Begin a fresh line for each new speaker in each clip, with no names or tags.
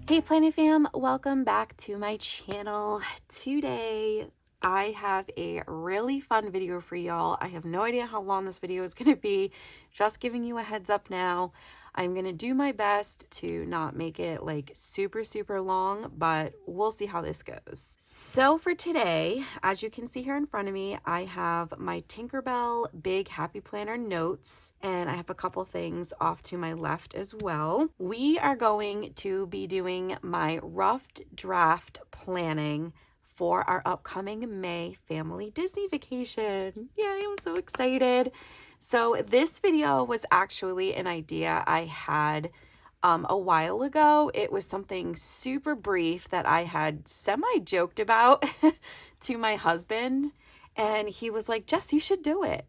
Hey Planet Fam, welcome back to my channel. Today I have a really fun video for y'all. I have no idea how long this video is going to be, just giving you a heads up now. I'm going to do my best to not make it like super long, but we'll see how this goes. So for today, as you can see here in front of me, I have my Tinkerbell Big Happy Planner notes, and I have a couple things off to my left as well. We are going to be doing my rough draft planning for our upcoming May family Disney vacation. Yay, I'm so excited. So this video was actually an idea I had a while ago. It was something super brief that I had semi-joked about to my husband, and he was like, Jess, you should do it.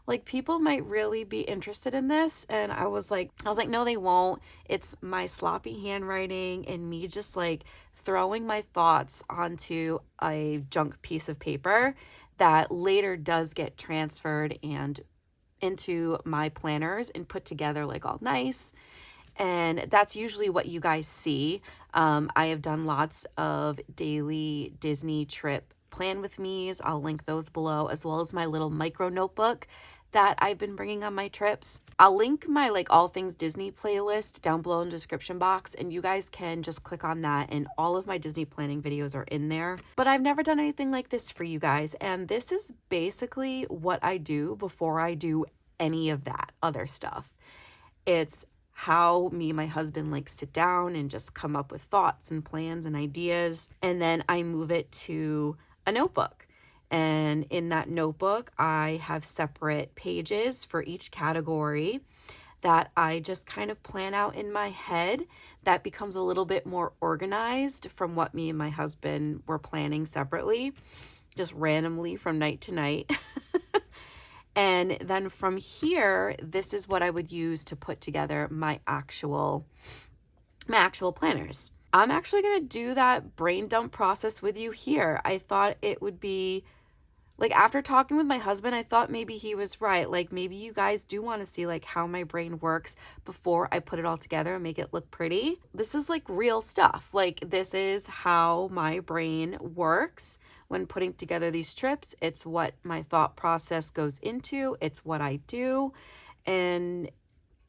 Like, people might really be interested in this. And I was like, no, they won't. It's my sloppy handwriting and me just like throwing my thoughts onto a junk piece of paper that later does get transferred and into my planners and put together like all nice. And that's usually what you guys see. I have done lots of daily Disney trip plan with me's. I'll link those below, as well as my little micro notebook that I've been bringing on my trips. I'll link my like all things Disney playlist down below in the description box, and you guys can just click on that, and all of my Disney planning videos are in there. But I've never done anything like this for you guys, and this is basically what I do before I do any of that other stuff. It's how me and my husband like sit down and just come up with thoughts and plans and ideas, and then I move it to a notebook. And in that notebook, I have separate pages for each category that I just kind of plan out in my head. That becomes a little bit more organized from what me and my husband were planning separately, just randomly from night to night. And then from here, this is what I would use to put together my actual planners. I'm actually going to do that brain dump process with you here. I thought it would be like, after talking with my husband, I thought maybe he was right. Like, maybe you guys do want to see like how my brain works before I put it all together and make it look pretty. This is like real stuff. Like, this is how my brain works when putting together these trips. It's what my thought process goes into. It's what I do. And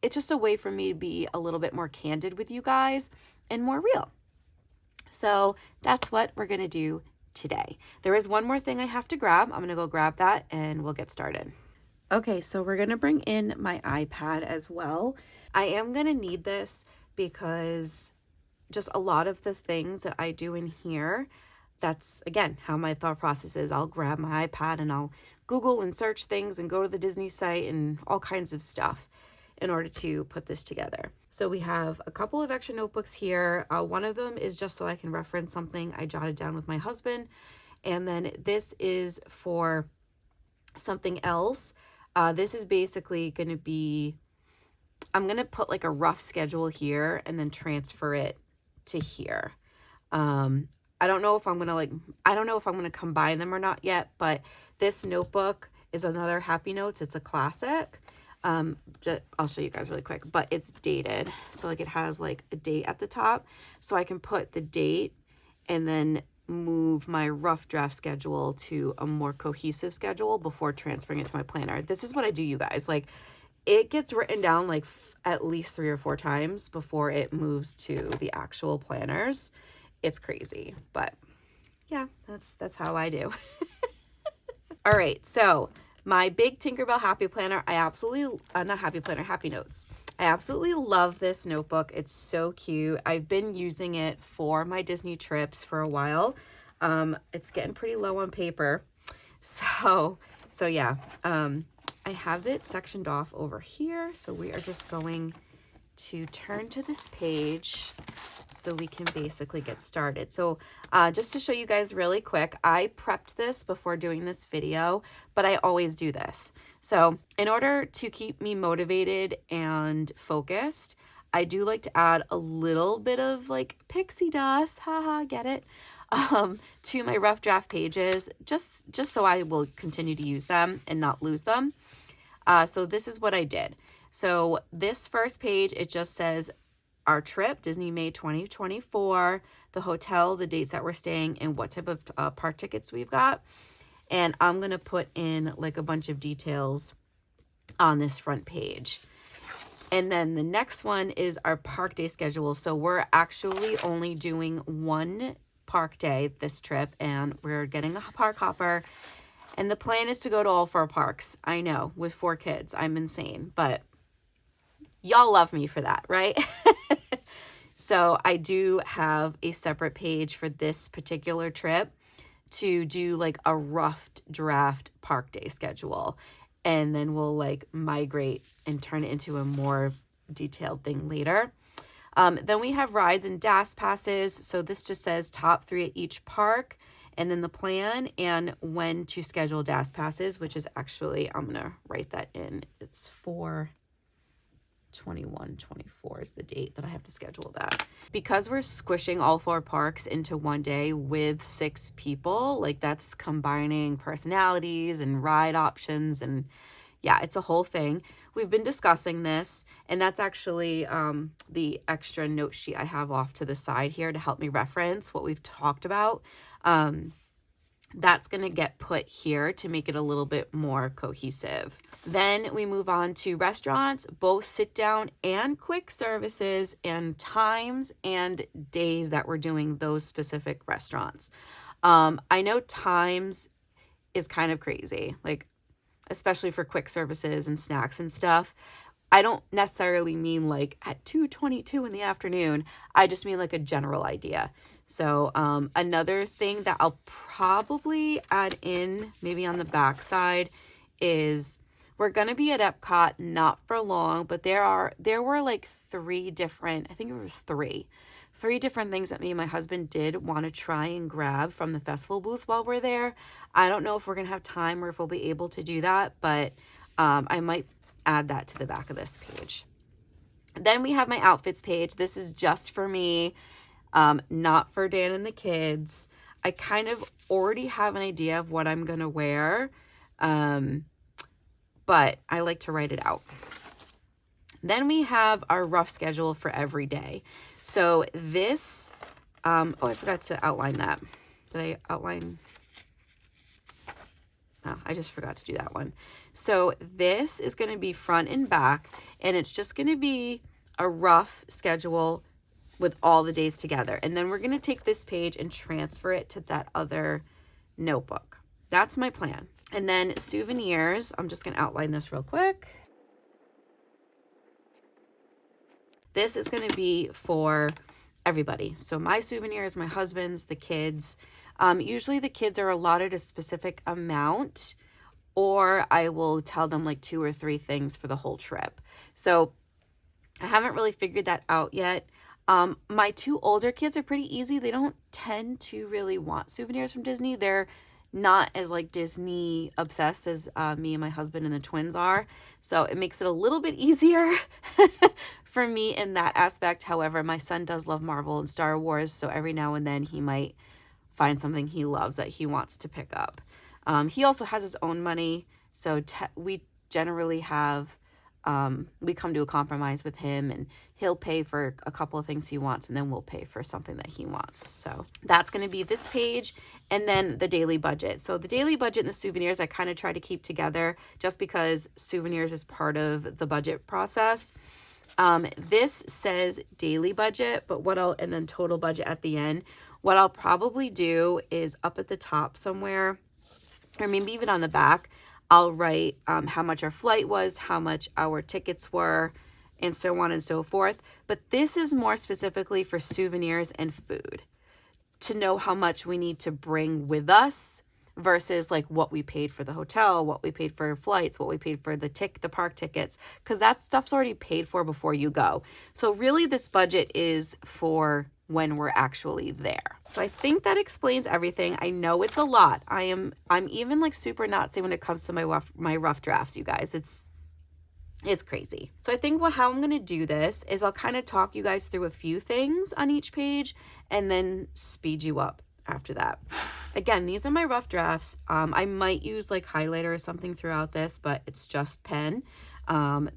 it's just a way for me to be a little bit more candid with you guys and more real. So that's what we're going to do today. There is one more thing I have to grab. I'm going to go grab that and we'll get started. Okay, so we're going to bring in my iPad as well. I am going to need this because just a lot of the things that I do in here, that's again how my thought process is. I'll grab my iPad and I'll Google and search things and go to the Disney site and all kinds of stuff in order to put this together. So we have a couple of extra notebooks here. One of them is just so I can reference something I jotted down with my husband. And then this is for something else. This is basically going to be, I'm going to put like a rough schedule here and then transfer it to here. I don't know if I'm going to combine them or not yet, but this notebook is another Happy Notes. It's a classic. I'll show you guys really quick, but it's dated. So like it has like a date at the top, so I can put the date and then move my rough draft schedule to a more cohesive schedule before transferring it to my planner. This is what I do, you guys. Like, it gets written down like at least 3 or 4 times before it moves to the actual planners. It's crazy, but yeah, that's how I do. All right, so my big Tinkerbell Happy Planner, Happy Notes. I absolutely love this notebook. It's so cute. I've been using it for my Disney trips for a while. It's getting pretty low on paper. So yeah, I have it sectioned off over here. So we are just going to turn to this page so we can basically get started. So just to show you guys really quick, I prepped this before doing this video, but I always do this. So in order to keep me motivated and focused, I do like to add a little bit of like pixie dust, haha, get it, to my rough draft pages, just so I will continue to use them and not lose them. So this is what I did. So this first page, it just says our trip, Disney May 2024, the hotel, the dates that we're staying, and what type of park tickets we've got. And I'm going to put in like a bunch of details on this front page. And then the next one is our park day schedule. So we're actually only doing one park day this trip, and we're getting a park hopper. And the plan is to go to all 4 parks. I know, with 4 kids, I'm insane, but y'all love me for that, right? So I do have a separate page for this particular trip to do like a rough draft park day schedule. And then we'll like migrate and turn it into a more detailed thing later. Then we have rides and DAS passes. So this just says top 3 at each park, and then the plan and when to schedule DAS passes, which is actually, I'm going to write that in. It's 4/21/24 is the date that I have to schedule that. Because we're squishing all 4 parks into one day with 6 people, like that's combining personalities and ride options, and yeah, it's a whole thing. We've been discussing this, and that's actually the extra note sheet I have off to the side here to help me reference what we've talked about. That's going to get put here to make it a little bit more cohesive. Then we move on to restaurants, both sit down and quick services, and times and days that we're doing those specific restaurants. I know times is kind of crazy, like especially for quick services and snacks and stuff. I don't necessarily mean like at 2:22 in the afternoon. I just mean like a general idea. So another thing that I'll probably add in maybe on the back side is we're going to be at Epcot not for long, but there were like 3 different, I think it was 3 different things that me and my husband did want to try and grab from the festival booths while we're there. I don't know if we're going to have time or if we'll be able to do that, but I might add that to the back of this page. Then we have my outfits page. This is just for me, not for Dan and the kids. I kind of already have an idea of what I'm going to wear, but I like to write it out. Then we have our rough schedule for every day. So this, oh, I forgot to outline that. Did I outline? Oh, I just forgot to do that one. So this is going to be front and back, and it's just going to be a rough schedule with all the days together. And then we're going to take this page and transfer it to that other notebook. That's my plan. And then souvenirs, I'm just going to outline this real quick. This is going to be for everybody. So my souvenirs, my husband's, the kids. Usually the kids are allotted a specific amount, or I will tell them like 2 or 3 things for the whole trip. So I haven't really figured that out yet. My 2 older kids are pretty easy. They don't tend to really want souvenirs from Disney. They're not as like Disney obsessed as me and my husband and the twins are. So it makes it a little bit easier for me in that aspect. However, my son does love Marvel and Star Wars. So every now and then he might find something he loves that he wants to pick up. He also has his own money. So we generally have, we come to a compromise with him, and he'll pay for a couple of things he wants, and then we'll pay for something that he wants. So that's going to be this page. And then the daily budget. So the daily budget and the souvenirs, I kind of try to keep together just because souvenirs is part of the budget process. This says daily budget, but and then total budget at the end. What I'll probably do is up at the top somewhere, or maybe even on the back, I'll write how much our flight was, how much our tickets were, and so on and so forth. But this is more specifically for souvenirs and food, to know how much we need to bring with us versus like what we paid for the hotel, what we paid for flights, what we paid for the park tickets, because that stuff's already paid for before you go. So really this budget is for when we're actually there. So I think that explains everything. I know it's a lot. I'm even like super Nazi when it comes to my rough drafts, you guys. It's crazy. So I think how I'm going to do this is I'll kind of talk you guys through a few things on each page and then speed you up after that. Again, these are my rough drafts. I might use like highlighter or something throughout this, but it's just pen.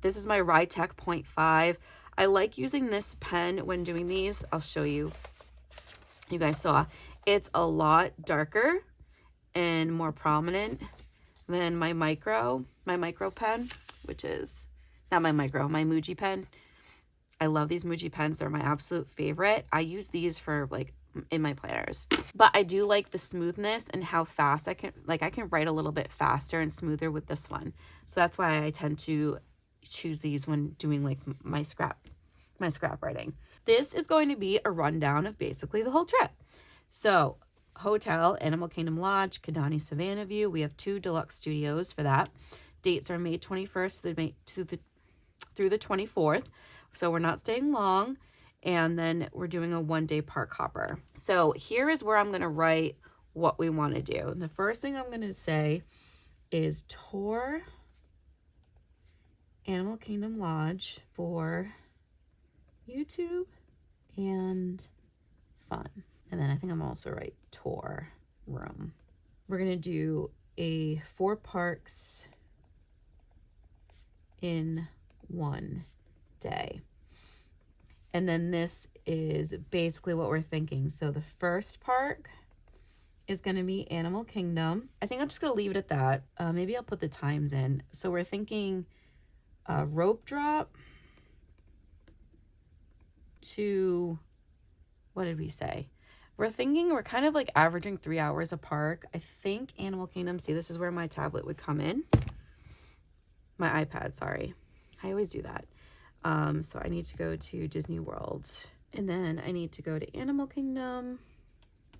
This is my Ride Tech 0.5. I like using this pen when doing these. I'll show you. You guys saw it's a lot darker and more prominent than my micro pen, which is not my micro, my Muji pen. I love these Muji pens. They're my absolute favorite. I use these for like in my planners, but I do like the smoothness and how fast I can write a little bit faster and smoother with this one. So that's why I tend to choose these when doing like my scrap writing. This is going to be a rundown of basically the whole trip. So hotel, Animal Kingdom Lodge, Kidani Savannah View. We have 2 deluxe studios for that. Dates are May 21st through the 24th. So we're not staying long. And then we're doing a 1-day park hopper. So here is where I'm going to write what we want to do. And the first thing I'm going to say is tour Animal Kingdom Lodge for YouTube and fun. And then I think I'm also write tour room. We're going to do a 4 parks in 1 day. And then this is basically what we're thinking. So the first park is going to be Animal Kingdom. I think I'm just going to leave it at that. Maybe I'll put the times in. So we're thinking rope drop to, what did we say? We're thinking we're kind of like averaging 3 hours a park. I think Animal Kingdom, see, this is where my tablet would come in. My iPad, sorry. I always do that. So I need to go to Disney World, and then I need to go to Animal Kingdom,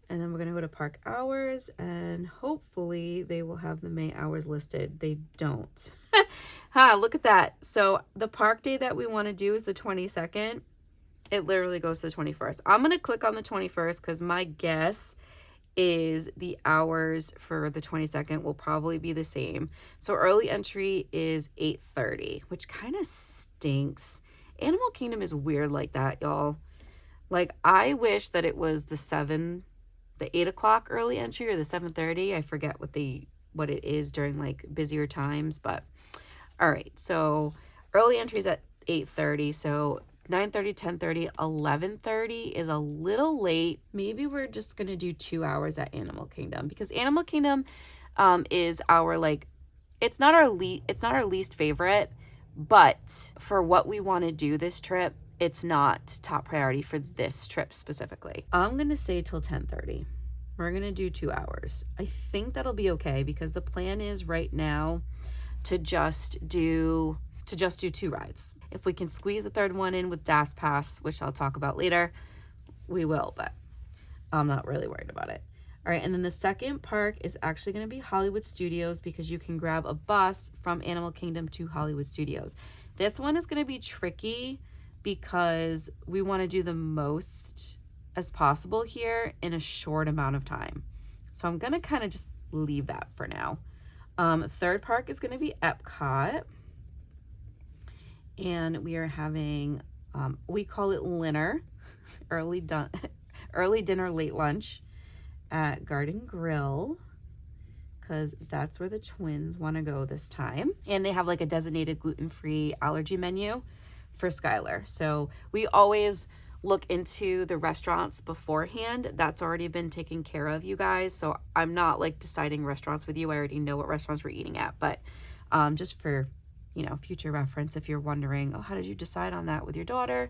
and then we're going to go to park hours, and hopefully they will have the May hours listed. They don't. Look at that. So the park day that we want to do is the 22nd. It literally goes to the 21st. I'm going to click on the 21st because my guess is the hours for the 22nd will probably be the same. So early entry is 8:30, which kind of stinks. Animal Kingdom is weird like that, y'all. Like, I wish that it was the 8 o'clock early entry or the 7:30. I forget what it is during like busier times, but all right. So early entry is at 8:30. So 9:30, 10:30, 11:30 is a little late. Maybe we're just going to do 2 hours at Animal Kingdom, because Animal Kingdom is our, like, it's not our least favorite, but for what we want to do this trip, it's not top priority for this trip specifically. I'm going to say till 10:30. We're going to do 2 hours. I think that'll be okay, because the plan is right now to just do 2 rides. If we can squeeze a third one in with DAS Pass, which I'll talk about later, we will, but I'm not really worried about it. All right, and then the second park is actually going to be Hollywood Studios, because you can grab a bus from Animal Kingdom to Hollywood Studios. This one is going to be tricky because we want to do the most as possible here in a short amount of time. So I'm going to kind of just leave that for now. Third park is going to be Epcot. And we are having, we call it Linner, early dinner, late lunch at Garden Grill, because that's where the twins want to go this time. And they have like a designated gluten-free allergy menu for Skylar. So we always look into the restaurants beforehand. That's already been taken care of, you guys. So I'm not like deciding restaurants with you. I already know what restaurants we're eating at, but just for future reference, if you're wondering, oh, how did you decide on that with your daughter?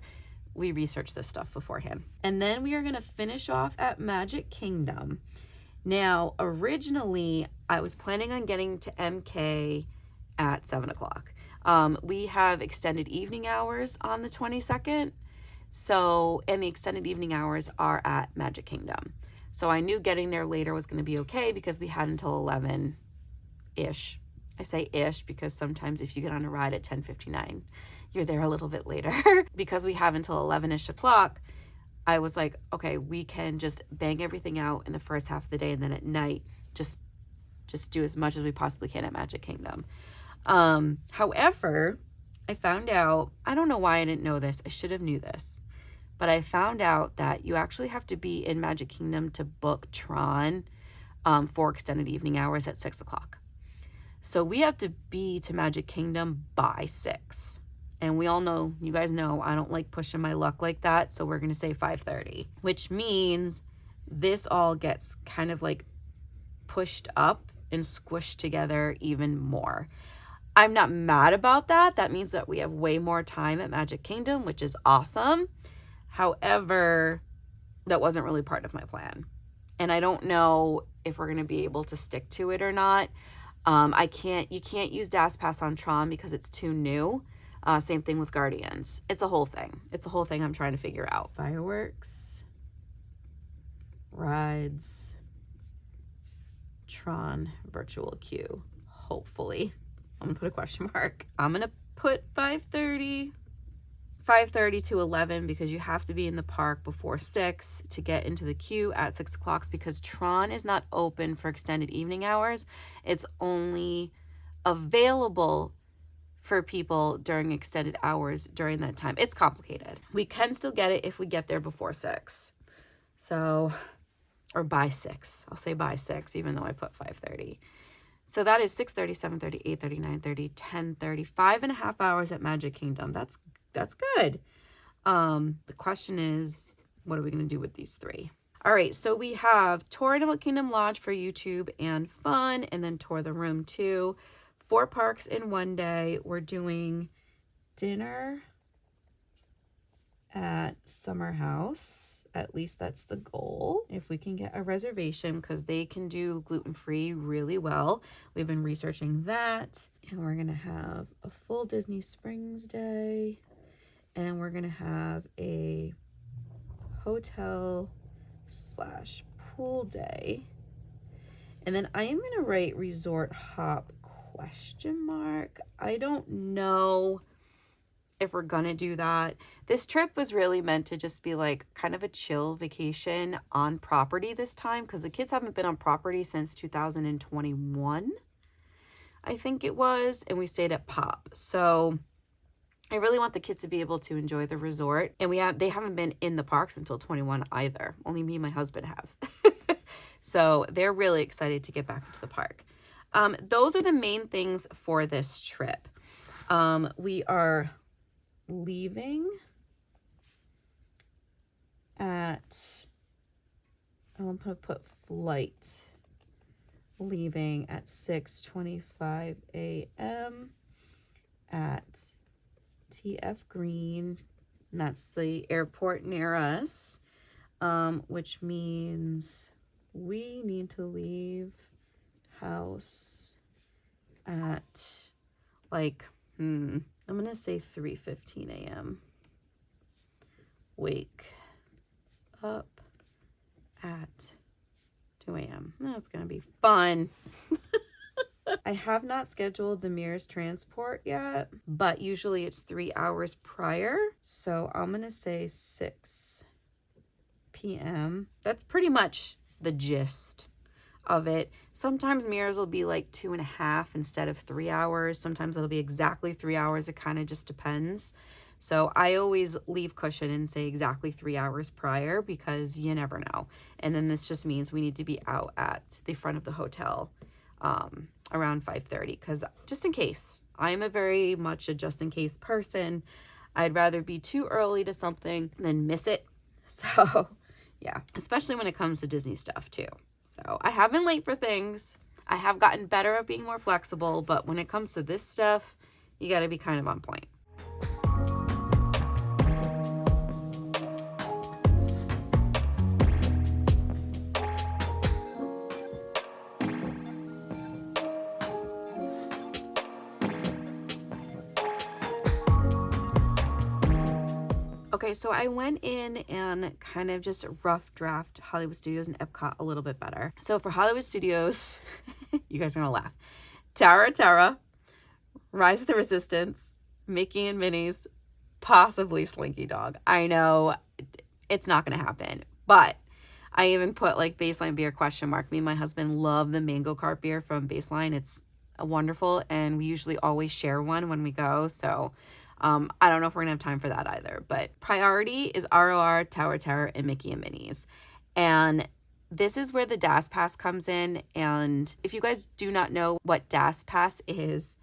We researched this stuff beforehand. And then we are going to finish off at Magic Kingdom. Now, originally, I was planning on getting to MK at 7 o'clock. We have extended evening hours on the 22nd. So, and the extended evening hours are at Magic Kingdom. So I knew getting there later was going to be okay, because we had until 11-ish. I say ish because sometimes if you get on a ride at 10:59, you're there a little bit later. Because we have until 11-ish o'clock, I was like, okay, we can just bang everything out in the first half of the day, and then at night, just do as much as we possibly can at Magic Kingdom. However, I found out, I don't know why I didn't know this. I should have knew this. But I found out that you actually have to be in Magic Kingdom to book Tron for extended evening hours at 6 o'clock. So we have to be to Magic Kingdom by 6. And we all know, you guys know, I don't like pushing my luck like that. So we're going to say 5:30, which means this all gets kind of like pushed up and squished together even more. I'm not mad about that. That means that we have way more time at Magic Kingdom, which is awesome. However, that wasn't really part of my plan. And I don't know if we're going to be able to stick to it or not. You can't use Dash Pass on Tron because it's too new. Same thing with Guardians. It's a whole thing. It's a whole thing I'm trying to figure out. Fireworks, rides, Tron virtual queue. Hopefully. I'm going to put a question mark. I'm going to put 5:30 to 11 because you have to be in the park before 6 to get into the queue at 6 o'clock because Tron is not open for extended evening hours. It's only available for people during extended hours during that time. It's complicated. We can still get it if we get there before 6. So, or by 6. I'll say by 6, even though I put 5:30. So that is 6:30, 7:30, 8:30, 9:30, 10:30, 5.5 hours at Magic Kingdom. That's good. The question is, what are we going to do with these 3? All right, so we have tour Animal Kingdom Lodge for YouTube and fun, and then tour the room 2. 4 parks in one day. We're doing dinner at Summer House. At least that's the goal. If we can get a reservation, because they can do gluten-free really well. We've been researching that. And we're going to have a full Disney Springs day. And we're going to have a hotel/pool day. And then I am going to write resort hop ? I don't know if we're gonna do that. This trip was really meant to just be like kind of a chill vacation on property this time because the kids haven't been on property since 2021, I think it was, and we stayed at Pop. So I really want the kids to be able to enjoy the resort, and they haven't been in the parks until 21 either. Only me and my husband have. So they're really excited to get back into the park. Those are the main things for this trip. We are leaving at, I'm going to put flight, leaving at 6:25 a.m. at TF Green, and that's the airport near us, which means we need to leave house at like, I'm going to say 3:15 a.m. Wake up at 2 a.m. That's going to be fun. I have not scheduled the Mears transport yet, but usually it's 3 hours prior. So I'm going to say 6 p.m. That's pretty much the gist of it. Sometimes Mears will be like 2.5 instead of 3 hours. Sometimes it'll be exactly 3 hours. It kind of just depends. So I always leave cushion and say exactly 3 hours prior because you never know. And then this just means we need to be out at the front of the hotel around 5:30 because just in case. I am a very much a just in case person. I'd rather be too early to something than miss it. So yeah, especially when it comes to Disney stuff too. So I have been late for things. I have gotten better at being more flexible, but when it comes to this stuff, you got to be kind of on point. Okay, so I went in and kind of just rough draft Hollywood Studios and Epcot a little bit better. So for Hollywood Studios, you guys are gonna laugh. Tower of Terror, Rise of the Resistance, Mickey and Minnie's, possibly Slinky Dog. I know it's not gonna happen, but I even put like Baseline beer ? Me and my husband love the mango cart beer from Baseline. It's wonderful, and we usually always share one when we go. So I don't know if we're gonna have time for that either, but priority is ROR, Tower of Terror, and Mickey and Minnie's. And this is where the DAS Pass comes in. And if you guys do not know what DAS Pass is,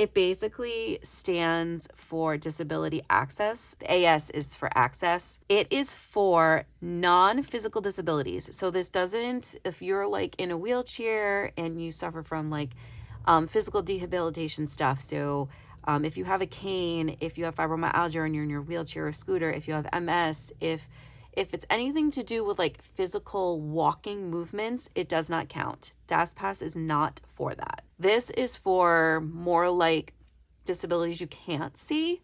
It basically stands for disability access. The AS is for access. It is for non-physical disabilities. So this doesn't, if you're like in a wheelchair and you suffer from like physical rehabilitation stuff. So if you have a cane, if you have fibromyalgia and you're in your wheelchair or scooter, if you have MS, if it's anything to do with like physical walking movements, it does not count. DASPAS is not for that. This is for more like disabilities you can't see,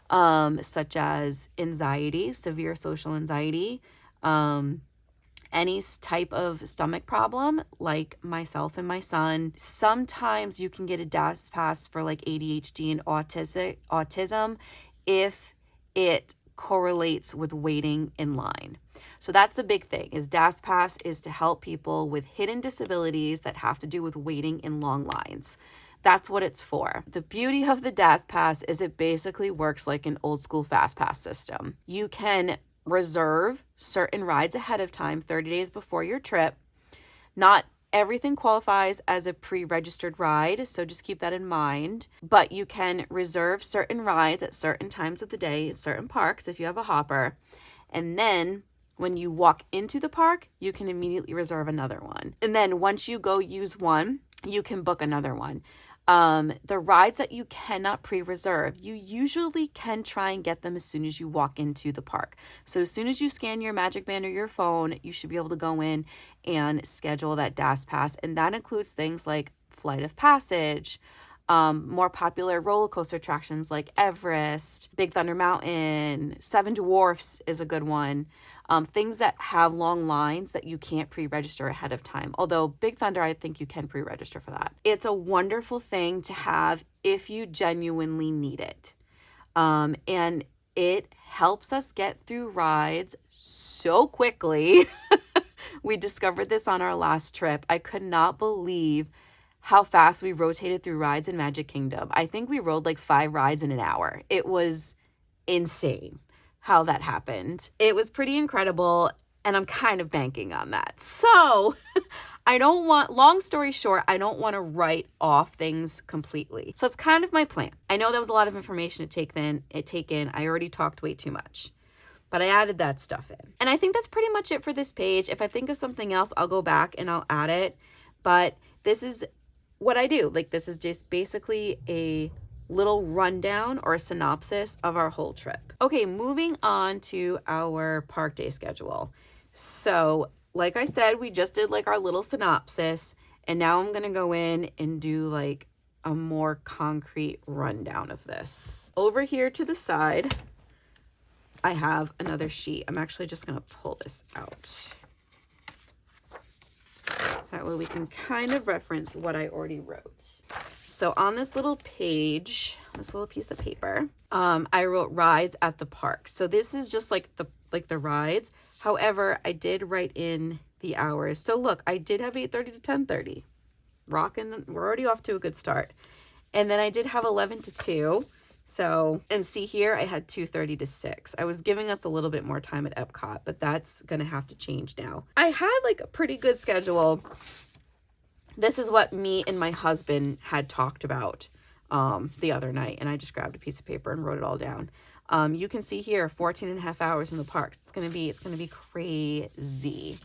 such as anxiety, severe social anxiety, any type of stomach problem, like myself and my son. Sometimes you can get a DASPAS for like ADHD and autism if it correlates with waiting in line. So that's the big thing, is DASPAS is to help people with hidden disabilities that have to do with waiting in long lines. That's what it's for. The beauty of the DASPAS is it basically works like an old school FastPass system. You can reserve certain rides ahead of time, 30 days before your trip. Not everything qualifies as a pre-registered ride, so just keep that in mind. But you can reserve certain rides at certain times of the day at certain parks if you have a hopper. And then when you walk into the park, you can immediately reserve another one. And then once you go use one, you can book another one. The rides that you cannot pre-reserve, you usually can try and get them as soon as you walk into the park. So as soon as you scan your Magic Band or your phone, you should be able to go in and schedule that DASPAS. And that includes things like Flight of Passage, more popular roller coaster attractions like Everest, Big Thunder Mountain, Seven Dwarfs is a good one. Things that have long lines that you can't pre-register ahead of time. Although Big Thunder, I think you can pre-register for that. It's a wonderful thing to have if you genuinely need it. And it helps us get through rides so quickly. We discovered this on our last trip. I could not believe how fast we rotated through rides in Magic Kingdom. I think we rode like 5 rides in an hour. It was insane how that happened. It was pretty incredible, and I'm kind of banking on that. So long story short, I don't want to write off things completely. So it's kind of my plan. I know that was a lot of information to take in. I already talked way too much, but I added that stuff in. And I think that's pretty much it for this page. If I think of something else, I'll go back and I'll add it. But this is what I do. Like, this is just basically a little rundown or a synopsis of our whole trip. Okay, moving on to our park day schedule. So, like I said, we just did like our little synopsis, and now I'm going to go in and do like a more concrete rundown of this. Over here to the side, I have another sheet. I'm actually just going to pull this out. That way we can kind of reference what I already wrote. So on this little page, this little piece of paper, I wrote rides at the park. So this is just like the rides. However, I did write in the hours. So look, I did have 8:30 to 10:30. Rocking, we're already off to a good start. And then I did have 11 to 2. So, and see here, I had 2:30 to 6. I was giving us a little bit more time at Epcot, but that's going to have to change now. I had like a pretty good schedule. This is what me and my husband had talked about the other night, and I just grabbed a piece of paper and wrote it all down. You can see here 14 and a half hours in the parks. It's going to be crazy.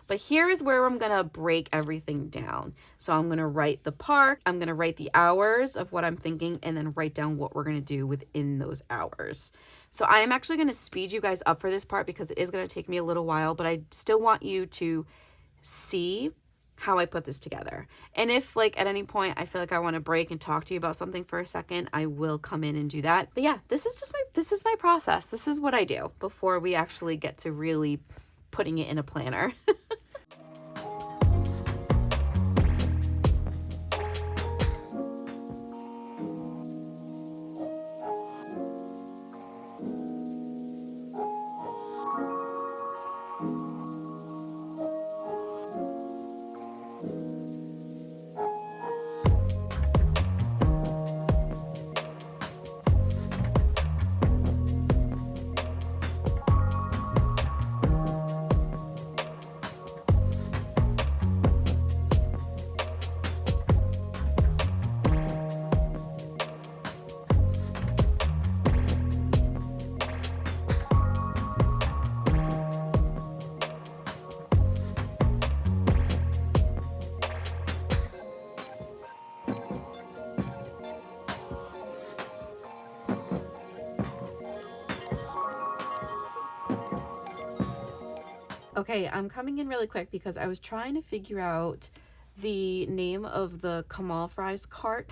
But here is where I'm going to break everything down. So I'm going to write the park, I'm going to write the hours of what I'm thinking, and then write down what we're going to do within those hours. So I am actually going to speed you guys up for this part because it is going to take me a little while, but I still want you to see how I put this together. And if like at any point I feel like I want to break and talk to you about something for a second, I will come in and do that. But yeah, this is my process. This is what I do before we actually get to really putting it in a planner. Okay, I'm coming in really quick because I was trying to figure out the name of the Kamal Fries cart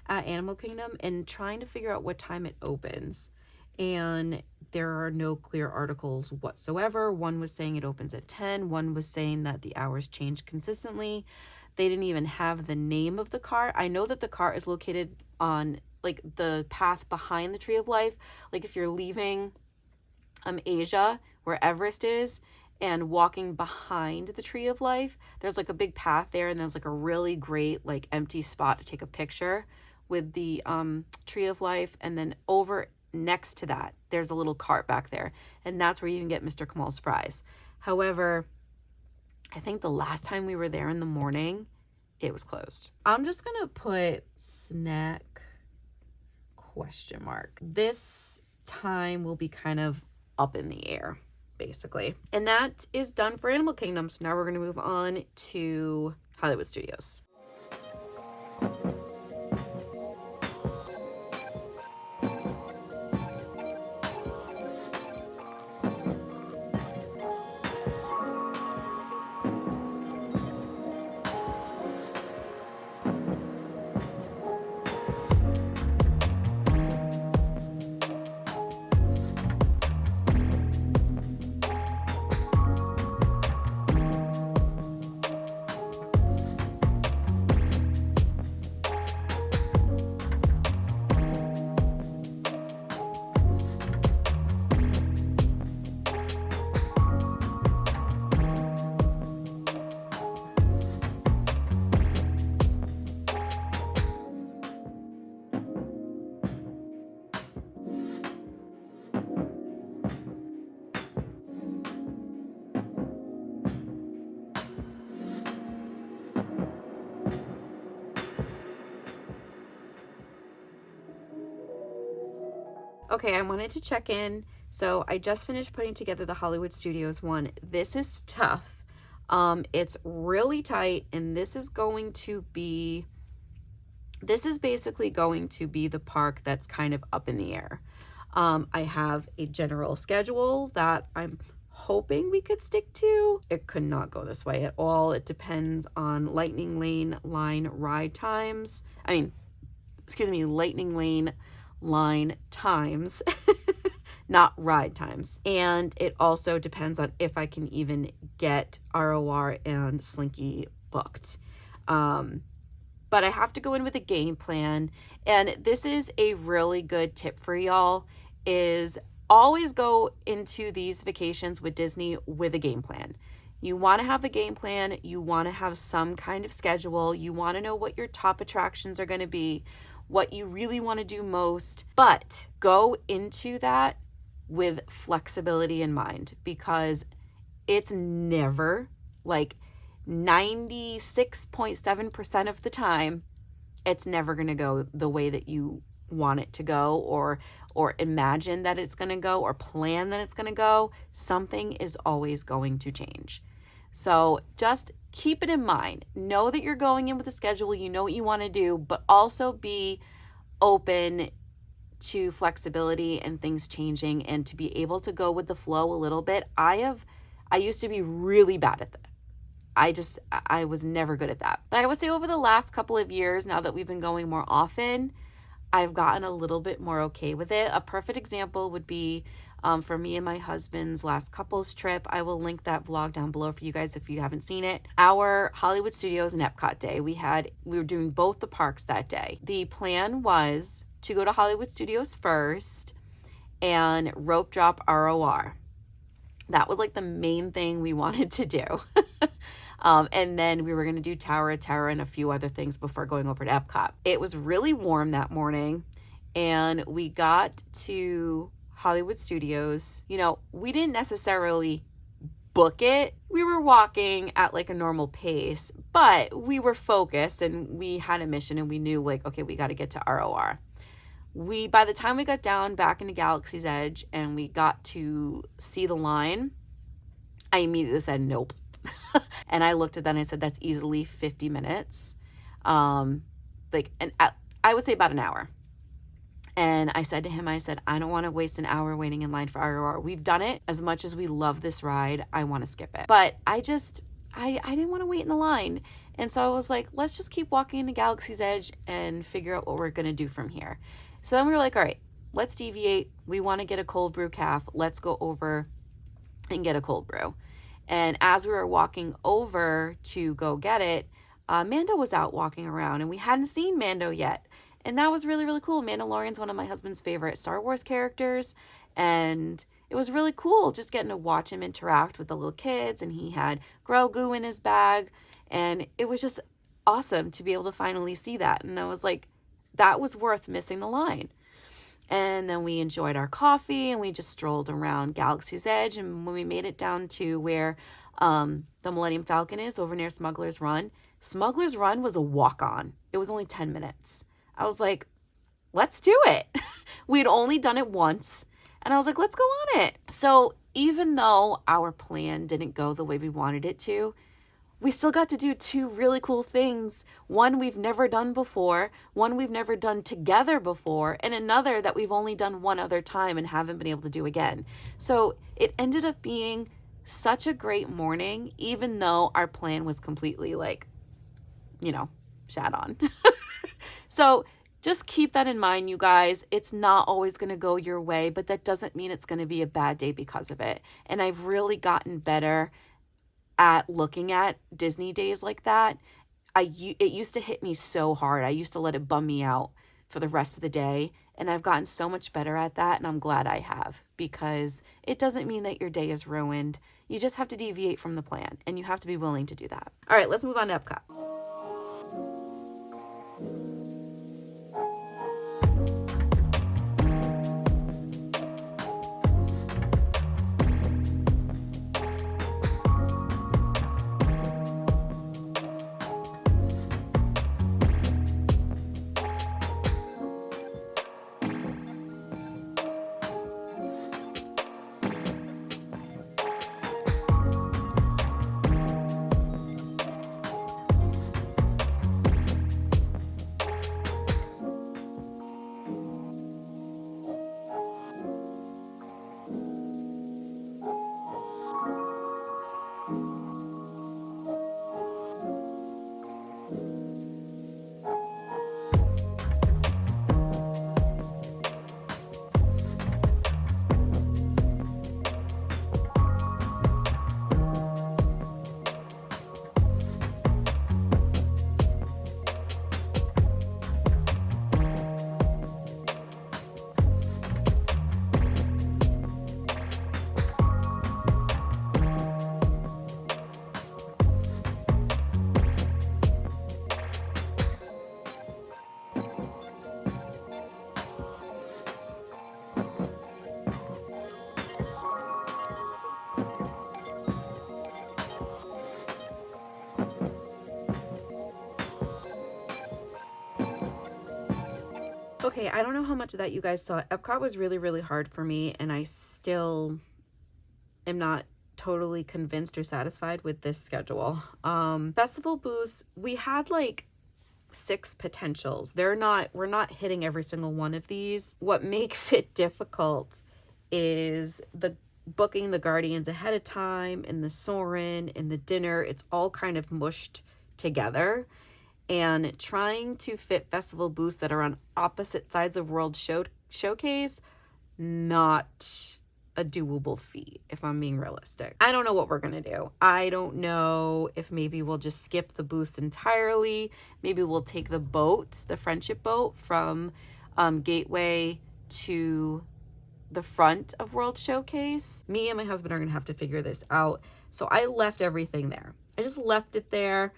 at Animal Kingdom and trying to figure out what time it opens. And there are no clear articles whatsoever. One was saying it opens at 10. One was saying that the hours change consistently. They didn't even have the name of the cart. I know that the cart is located on like the path behind the Tree of Life. Like if you're leaving Asia, where Everest is, and walking behind the Tree of Life, there's like a big path there, and there's like a really great like empty spot to take a picture with the Tree of Life, and then over next to that there's a little cart back there, and that's where you can get Mr. Kamal's fries. However, I think the last time we were there in the morning, it was closed. I'm just gonna put snack question mark. This time will be kind of up in the air, basically. And that is done for Animal Kingdom. So now we're going to move on to Hollywood Studios. Okay, I wanted to check in. So I just finished putting together the Hollywood Studios one. This is tough. It's really tight, and this is basically going to be the park that's kind of up in the air. I have a general schedule that I'm hoping we could stick to. It could not go this way at all. It depends on Lightning Lane line ride times. Lightning Lane line times, not ride times. And it also depends on if I can even get ROR and Slinky booked. But I have to go in with a game plan. And this is a really good tip for y'all, is always go into these vacations with Disney with a game plan. You want to have a game plan. You want to have some kind of schedule. You want to know what your top attractions are going to be, what you really want to do most, but go into that with flexibility in mind, because it's never, like 96.7% of the time, it's never going to go the way that you want it to go, or imagine that it's going to go, or plan that it's going to go. Something is always going to change. So just keep it in mind. Know that you're going in with a schedule, you know what you want to do, but also be open to flexibility and things changing, and to be able to go with the flow a little bit. I used to be really bad at that. I was never good at that. But I would say over the last couple of years, now that we've been going more often, I've gotten a little bit more okay with it. A perfect example would be for me and my husband's last couples trip. I will link that vlog down below for you guys if you haven't seen it. Our Hollywood Studios and Epcot day, we were doing both the parks that day. The plan was to go to Hollywood Studios first and rope drop ROR. That was like the main thing we wanted to do. And then we were going to do Tower of Terror and a few other things before going over to Epcot. It was really warm that morning, and we got to Hollywood Studios. You know, we didn't necessarily book it. We were walking at like a normal pace, but we were focused and we had a mission, and we knew like, okay, we got to get to ROR. By the time we got down back into Galaxy's Edge and we got to see the line, I immediately said, nope. And I looked at that and I said, that's easily 50 minutes. I would say about an hour. And I said to him, I said, I don't want to waste an hour waiting in line for ROR. We've done it. As much as we love this ride, I want to skip it. But I didn't want to wait in the line. And so I was like, let's just keep walking into Galaxy's Edge and figure out what we're going to do from here. So then we were like, all right, let's deviate. We want to get a cold brew calf. Let's go over and get a cold brew. And as we were walking over to go get it, Mando was out walking around, and we hadn't seen Mando yet. And that was really, really cool. Mandalorian's one of my husband's favorite Star Wars characters. And it was really cool just getting to watch him interact with the little kids. And he had Grogu in his bag. And it was just awesome to be able to finally see that. And I was like, that was worth missing the line. And then we enjoyed our coffee and we just strolled around Galaxy's Edge. And when we made it down to where the Millennium Falcon is over near Smuggler's Run was a walk-on. It was only 10 minutes. I was like, let's do it. We'd only done it once. And I was like, let's go on it. So even though our plan didn't go the way we wanted it to, we still got to do two really cool things. One we've never done before, one we've never done together before, and another that we've only done one other time and haven't been able to do again. So it ended up being such a great morning, even though our plan was completely shat on. So just keep that in mind, you guys. It's not always going to go your way, but that doesn't mean it's going to be a bad day because of it. And I've really gotten better at looking at Disney days like that. It used to hit me so hard. I used to let it bum me out for the rest of the day. And I've gotten so much better at that. And I'm glad I have, because it doesn't mean that your day is ruined. You just have to deviate from the plan, and you have to be willing to do that. All right, let's move on to Epcot. Okay, I don't know how much of that you guys saw. Epcot was really, really hard for me, and I still am not totally convinced or satisfied with this schedule. Festival booths, we had like 6 potentials. We're not hitting every single one of these. What makes it difficult is booking the Guardians ahead of time, and the Soarin', and the dinner. It's all kind of mushed together. And trying to fit festival booths that are on opposite sides of World Showcase, not a doable feat, if I'm being realistic. I don't know what we're gonna do. I don't know if maybe we'll just skip the booths entirely. Maybe we'll take the boat, the friendship boat, from Gateway to the front of World Showcase. Me and my husband are gonna have to figure this out. So I left everything there. I just left it there.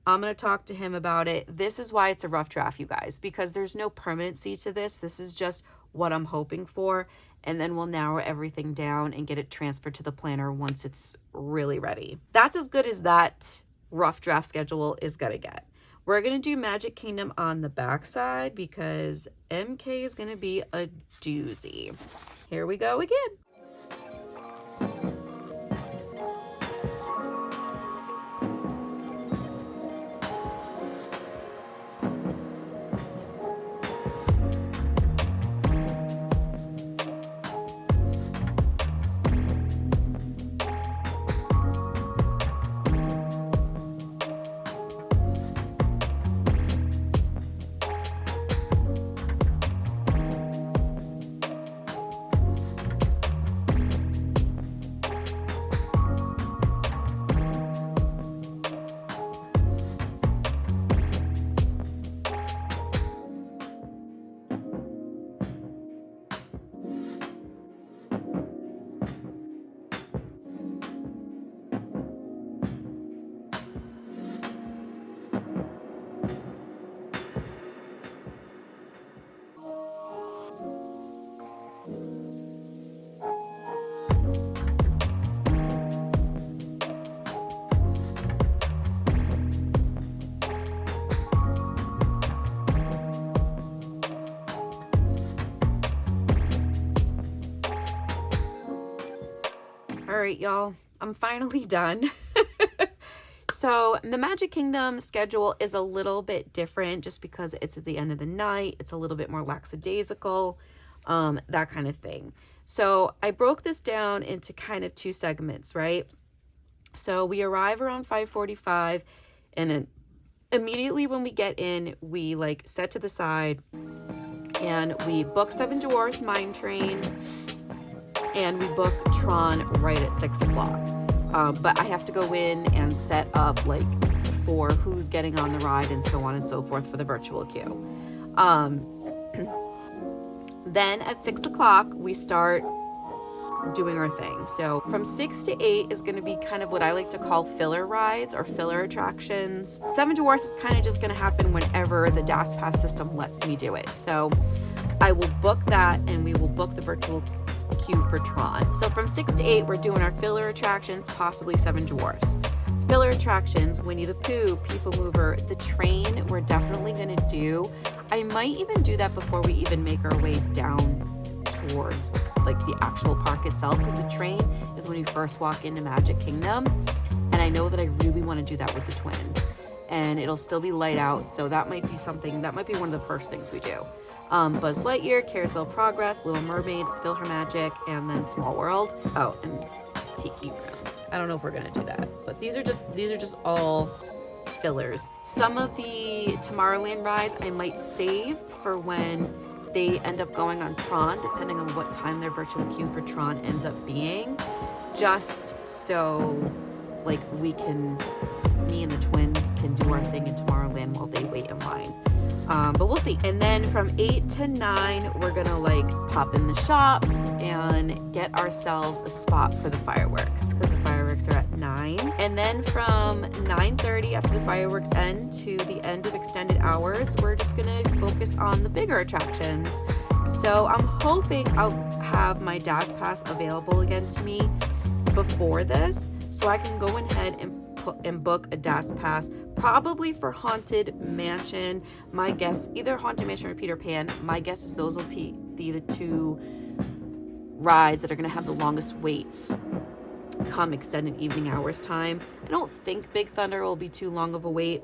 I'm going to talk to him about it. This is why it's a rough draft, you guys, because there's no permanency to this. This is just what I'm hoping for. And then we'll narrow everything down and get it transferred to the planner once it's really ready. That's as good as that rough draft schedule is going to get. We're going to do Magic Kingdom on the backside because MK is going to be a doozy. Here we go again. right, y'all, I'm finally done. So the Magic Kingdom schedule is a little bit different just because it's at the end of the night. It's a little bit more lackadaisical, that kind of thing. So I broke this down into kind of 2 segments, right? So we arrive around 5:45, and then immediately when we get in, we like set to the side and we book Seven Dwarfs Mine Train, and we book Tron right at 6 o'clock. But I have to go in and set up like for who's getting on the ride and so on and so forth for the virtual queue. Then at 6 o'clock, we start doing our thing. So from 6 to 8 is going to be kind of what I like to call filler rides or filler attractions. Seven Dwarfs is kind of just going to happen whenever the DAS Pass system lets me do it. So I will book that, and we will book the virtual queue for Tron. So from 6 to 8, we're doing our filler attractions, possibly Seven Dwarfs. Filler attractions, Winnie the Pooh, People Mover, the train, we're definitely going to do. I might even do that before we even make our way down towards like the actual park itself, because the train is when you first walk into Magic Kingdom, and I know that I really want to do that with the twins, and it'll still be light out, so that might be something, that might be one of the first things we do. Buzz Lightyear, Carousel Progress, Little Mermaid, PhilharMagic, and then Small World. Oh, and Tiki Room. I don't know if we're gonna do that, but these are just all fillers. Some of the Tomorrowland rides I might save for when they end up going on Tron, depending on what time their virtual queue for Tron ends up being, just so like me and the twins can do our thing in Tomorrowland while they wait in line. But we'll see. And then from 8 to 9, we're gonna like pop in the shops and get ourselves a spot for the fireworks, because the fireworks are at 9. And then from 9:30, after the fireworks end, to the end of extended hours, we're just gonna focus on the bigger attractions. So I'm hoping I'll have my DAS Pass available again to me before this, so I can go ahead and book a DAS Pass, probably for Haunted Mansion. My guess, either Haunted Mansion or Peter Pan, my guess is those will be the 2 rides that are going to have the longest waits come extended evening hours time. I don't think Big Thunder will be too long of a wait,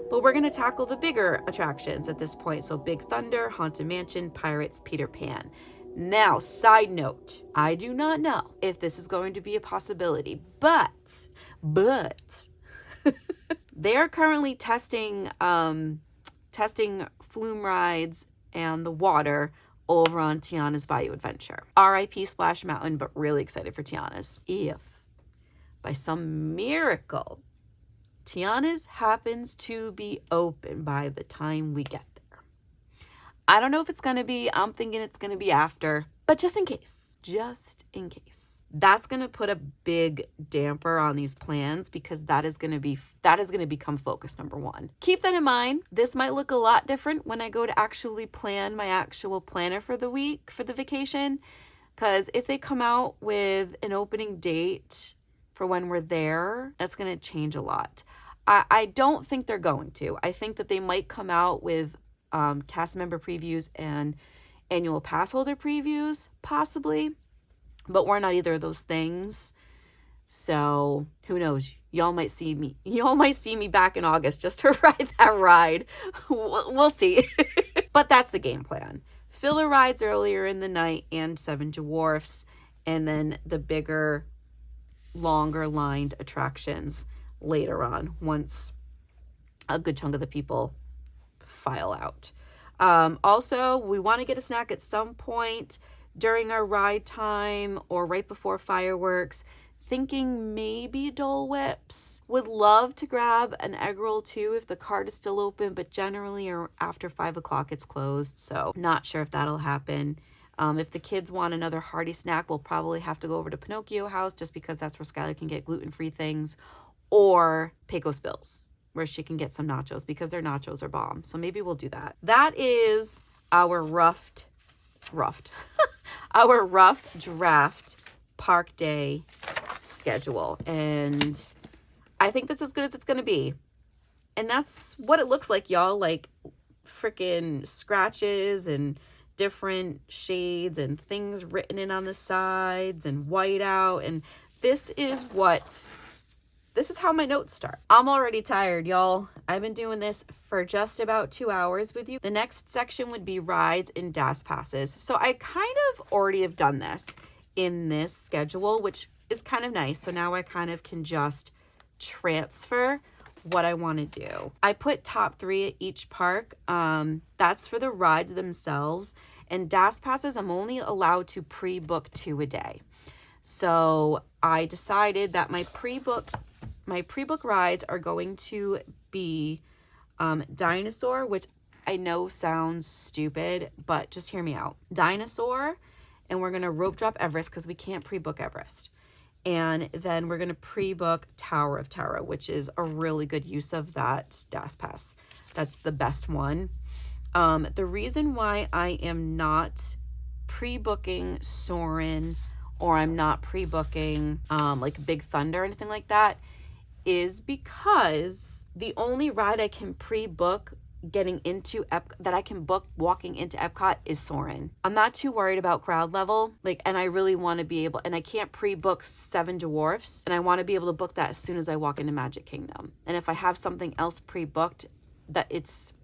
but we're going to tackle the bigger attractions at this point. So Big Thunder, Haunted Mansion, Pirates, Peter Pan. Now, side note, I do not know if this is going to be a possibility, but they are currently testing flume rides and the water over on Tiana's Bayou Adventure. RIP Splash Mountain, but really excited for Tiana's. If by some miracle Tiana's happens to be open by the time we get there. I don't know if it's going to be, I'm thinking it's going to be after, but just in case. That's going to put a big damper on these plans, because that is going to become focus number 1. Keep that in mind. This might look a lot different when I go to actually plan my actual planner for the week, for the vacation, because if they come out with an opening date for when we're there, that's going to change a lot. I don't think they're going to. I think that they might come out with cast member previews and annual pass holder previews, possibly, but we're not either of those things. So who knows? Y'all might see me back in August just to ride that ride. We'll see. But that's the game plan. Filler rides earlier in the night and Seven Dwarfs, and then the bigger, longer lined attractions later on, once a good chunk of the people file out. Also, we want to get a snack at some point during our ride time or right before fireworks. Thinking maybe Dole Whips. Would love to grab an egg roll too if the cart is still open, but generally or after 5 o'clock it's closed, so not sure if that'll happen. If the kids want another hearty snack, we'll probably have to go over to Pinocchio House, just because that's where Skylar can get gluten-free things, or Pecos Bills, where she can get some nachos, because their nachos are bomb. So maybe we'll do that. That is our rough draft park day schedule. And I think that's as good as it's going to be. And that's what it looks like, y'all. Like freaking scratches and different shades and things written in on the sides and white out. And this is how my notes start. I'm already tired, y'all. I've been doing this for just about 2 hours with you. The next section would be rides and DAS passes. So I kind of already have done this in this schedule, which is kind of nice. So now I kind of can just transfer what I want to do. I put top 3 at each park. That's for the rides themselves. And DAS passes, I'm only allowed to pre-book 2 a day. So I decided that my pre-book rides are going to be Dinosaur, which I know sounds stupid, but just hear me out. Dinosaur, and we're going to rope drop Everest because we can't pre-book Everest. And then we're going to pre-book Tower of Terror, which is a really good use of that DAS pass. That's the best one. The reason why I am not pre-booking Soarin', or I'm not pre-booking like Big Thunder or anything like that, is because the only ride I can pre-book getting into that I can book walking into Epcot is Soarin'. I'm not too worried about crowd level, and I really want to be able, and I can't pre-book Seven Dwarfs, and I want to be able to book that as soon as I walk into Magic Kingdom. And if I have something else pre-booked, that it's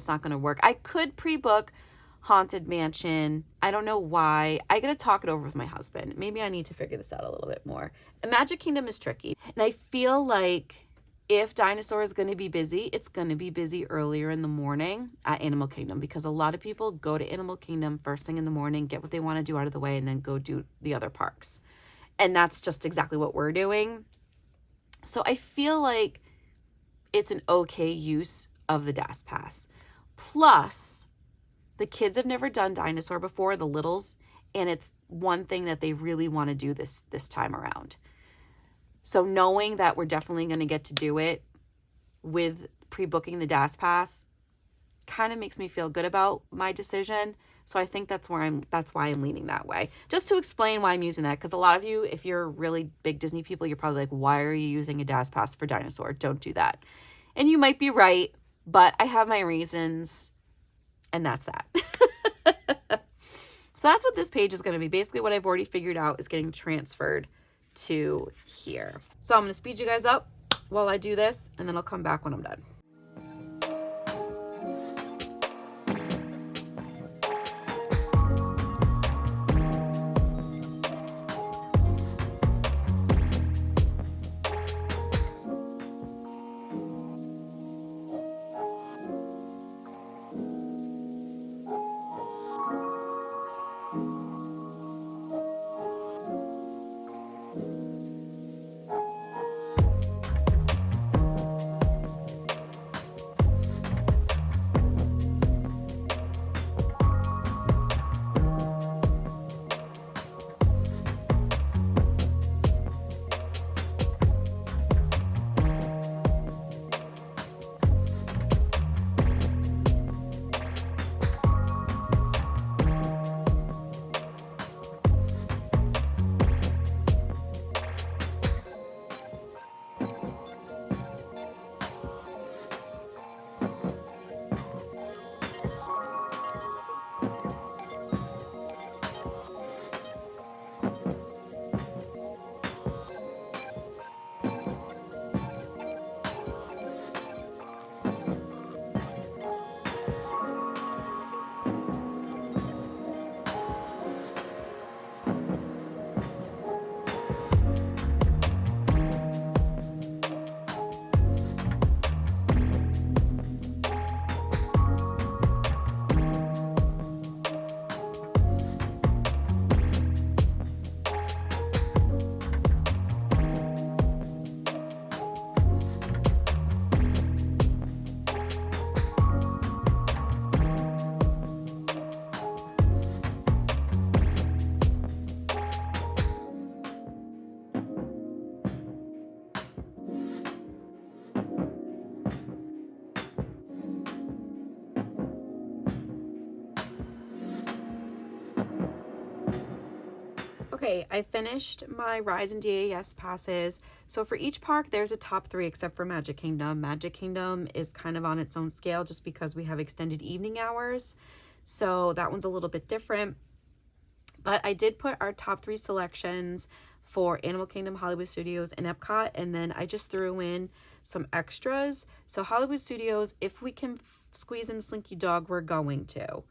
not going to work. I could pre-book Haunted Mansion. I don't know why. I got to talk it over with my husband. Maybe I need to figure this out a little bit more. And Magic Kingdom is tricky. And I feel like if Dinosaur is going to be busy, it's going to be busy earlier in the morning at Animal Kingdom, because a lot of people go to Animal Kingdom first thing in the morning, get what they want to do out of the way, and then go do the other parks. And that's just exactly what we're doing. So I feel like it's an okay use of the DAS pass. Plus, the kids have never done Dinosaur before, the littles, and it's one thing that they really want to do this time around. So knowing that we're definitely going to get to do it with pre-booking the DAS pass kind of makes me feel good about my decision. So I think that's why I'm leaning that way. Just to explain why I'm using that, because a lot of you, if you're really big Disney people, you're probably like, why are you using a DAS pass for Dinosaur? Don't do that. And you might be right, but I have my reasons, and that's that. So that's what this page is going to be. Basically what I've already figured out is getting transferred to here. So I'm going to speed you guys up while I do this, and then I'll come back when I'm done. Okay, I finished my Rides and DAS passes. So for each park, there's a top 3 except for Magic Kingdom. Magic Kingdom is kind of on its own scale just because we have extended evening hours. So that one's a little bit different. But I did put our top 3 selections for Animal Kingdom, Hollywood Studios, and Epcot, and then I just threw in some extras. So Hollywood Studios, if we can squeeze in Slinky Dog, we're going to.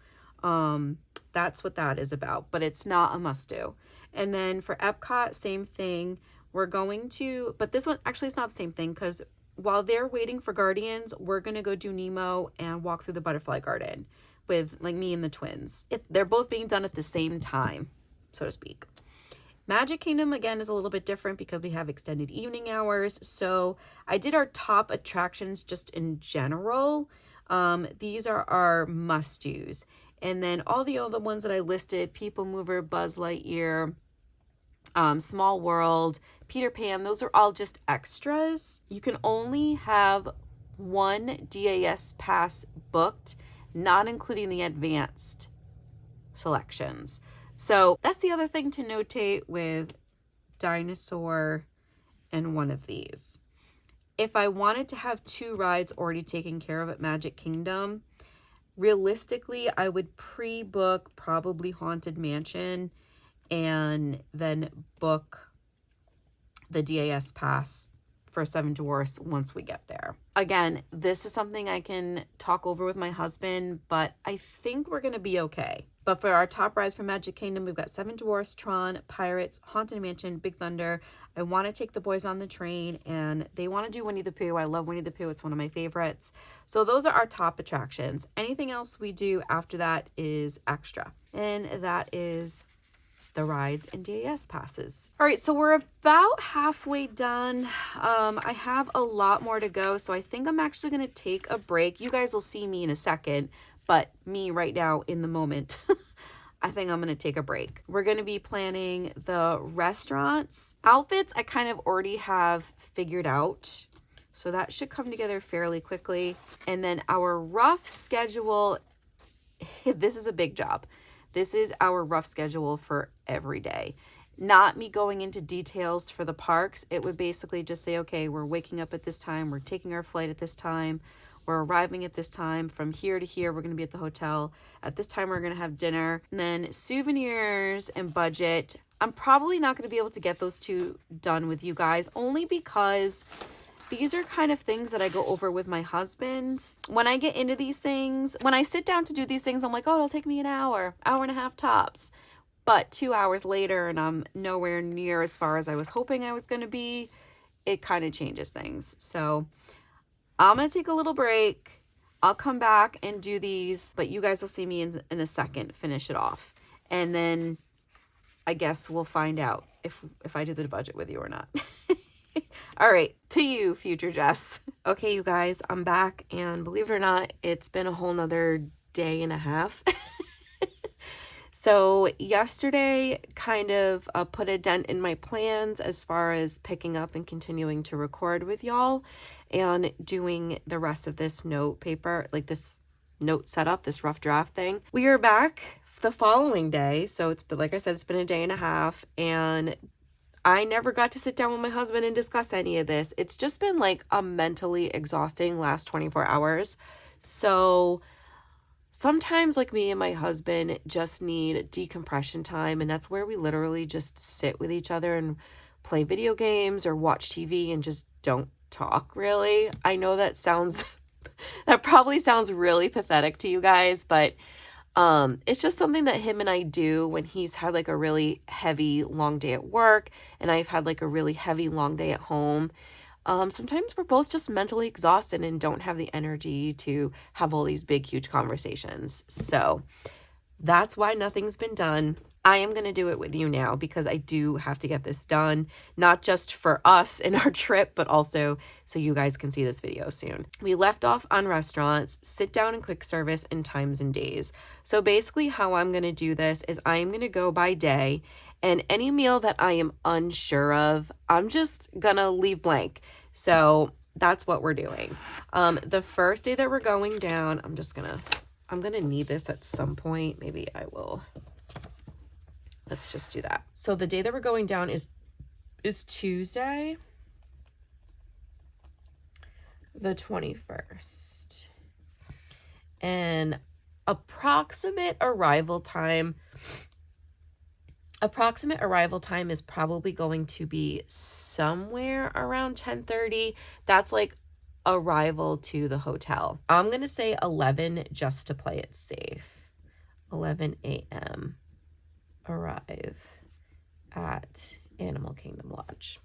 That's what that is about, but it's not a must do. And then for Epcot, same thing. We're going to, but this one actually is not the same thing, because while they're waiting for Guardians, we're going to go do Nemo and walk through the Butterfly Garden with like me and the twins. They're both being done at the same time, so to speak. Magic Kingdom, again, is a little bit different because we have extended evening hours. So I did our top attractions just in general. These are our must-dos. And then all the other ones that I listed, People Mover, Buzz Lightyear, Small World, Peter Pan, those are all just extras. You can only have one DAS pass booked, not including the advanced selections. So that's the other thing to notate with Dinosaur and one of these. If I wanted to have 2 rides already taken care of at Magic Kingdom, realistically, I would pre-book probably Haunted Mansion and then book the DAS pass for Seven Dwarfs once we get there. Again, this is something I can talk over with my husband, but I think we're going to be okay. But for our top rides for Magic Kingdom, we've got Seven Dwarfs, Tron, Pirates, Haunted Mansion, Big Thunder. I want to take the boys on the train, and they want to do Winnie the Pooh. I love Winnie the Pooh. It's one of my favorites. So those are our top attractions. Anything else we do after that is extra. And that is the rides and DAS passes. All right, so we're about halfway done. I have a lot more to go, so I think I'm actually going to take a break. You guys will see me in a second, but me right now in the moment, I think I'm going to take a break. We're going to be planning the restaurants. Outfits, I kind of already have figured out, so that should come together fairly quickly. And then our rough schedule, this is a big job. This is our rough schedule for every day. Not me going into details for the parks. It would basically just say, okay, we're waking up at this time. We're taking our flight at this time. We're arriving at this time. From here to here, we're going to be at the hotel. At this time, we're going to have dinner. And then souvenirs and budget. I'm probably not going to be able to get those 2 done with you guys, only because these are kind of things that I go over with my husband. When I get into these things, when I sit down to do these things, I'm like, oh, it'll take me an hour and a half tops. But 2 hours later, and I'm nowhere near as far as I was hoping I was going to be, it kind of changes things. So I'm going to take a little break. I'll come back and do these, but you guys will see me in a second finish it off. And then I guess we'll find out if I do the budget with you or not. All right, to you, future Jess. Okay, you guys, I'm back, and believe it or not, it's been a whole nother day and a half. So yesterday kind of put a dent in my plans as far as picking up and continuing to record with y'all and doing the rest of this note paper, like this note setup, this rough draft thing. We are back the following day. So it's been, like I said, it's been a day and a half, and I never got to sit down with my husband and discuss any of this. It's just been like a mentally exhausting last 24 hours. So sometimes like me and my husband just need decompression time, and that's where we literally just sit with each other and play video games or watch TV and just don't talk really. I know that that probably sounds really pathetic to you guys, but it's just something that him and I do when he's had like a really heavy long day at work and I've had like a really heavy long day at home. Sometimes we're both just mentally exhausted and don't have the energy to have all these big, huge conversations. So that's why nothing's been done. I am going to do it with you now because I do have to get this done, not just for us in our trip, but also so you guys can see this video soon. We left off on restaurants, sit down and quick service, and times and days. So basically how I'm going to do this is I am going to go by day, and any meal that I am unsure of, I'm just going to leave blank. So that's what we're doing. The first day that we're going down, I'm going to need this at some point. Maybe I will. Let's just do that. So the day that we're going down is Tuesday, the 21st. And approximate arrival time Approximate arrival time is probably going to be somewhere around 10:30. That's like arrival to the hotel. I'm going to say 11 just to play it safe. 11 a.m. arrive at Animal Kingdom Lodge.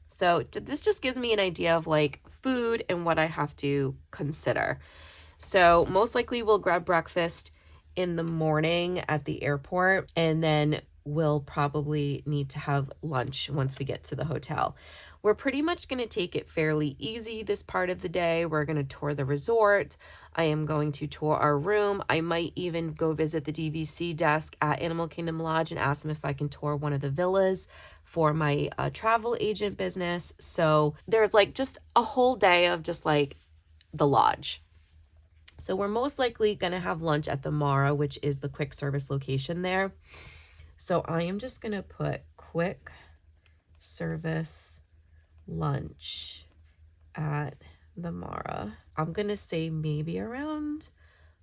So this just gives me an idea of like food and what I have to consider. So most likely we'll grab breakfast in the morning at the airport, and then we'll probably need to have lunch once we get to the hotel. We're pretty much going to take it fairly easy this part of the day. We're going to tour the resort. I am going to tour our room. I might even go visit the DVC desk at Animal Kingdom Lodge and ask them if I can tour one of the villas for my travel agent business. So there's like just a whole day of just like the lodge. So we're most likely going to have lunch at the Mara, which is the quick service location there. So I am just going to put quick service lunch at the Mara. I'm going to say maybe around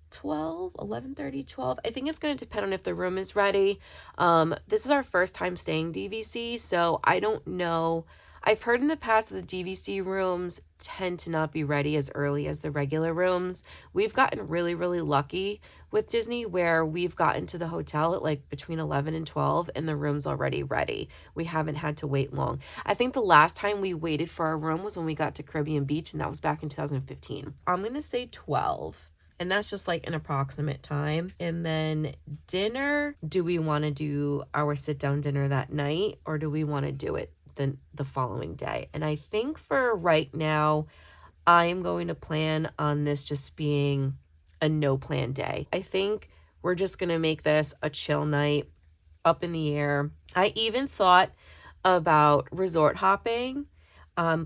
12, 11:30, 12. I think it's going to depend on if the room is ready. This is our first time staying DVC, so I don't know. I've heard in the past that the DVC rooms tend to not be ready as early as the regular rooms. We've gotten really, really lucky with Disney where we've gotten to the hotel at like between 11 and 12 and the room's already ready. We haven't had to wait long. I think the last time we waited for our room was when we got to Caribbean Beach, and that was back in 2015. I'm going to say 12. And that's just like an approximate time. And then dinner, do we want to do our sit down dinner that night, or do we want to do it the following day? And I think for right now, I am going to plan on this just being a no plan day. I think we're just going to make this a chill night, up in the air. I even thought about resort hopping,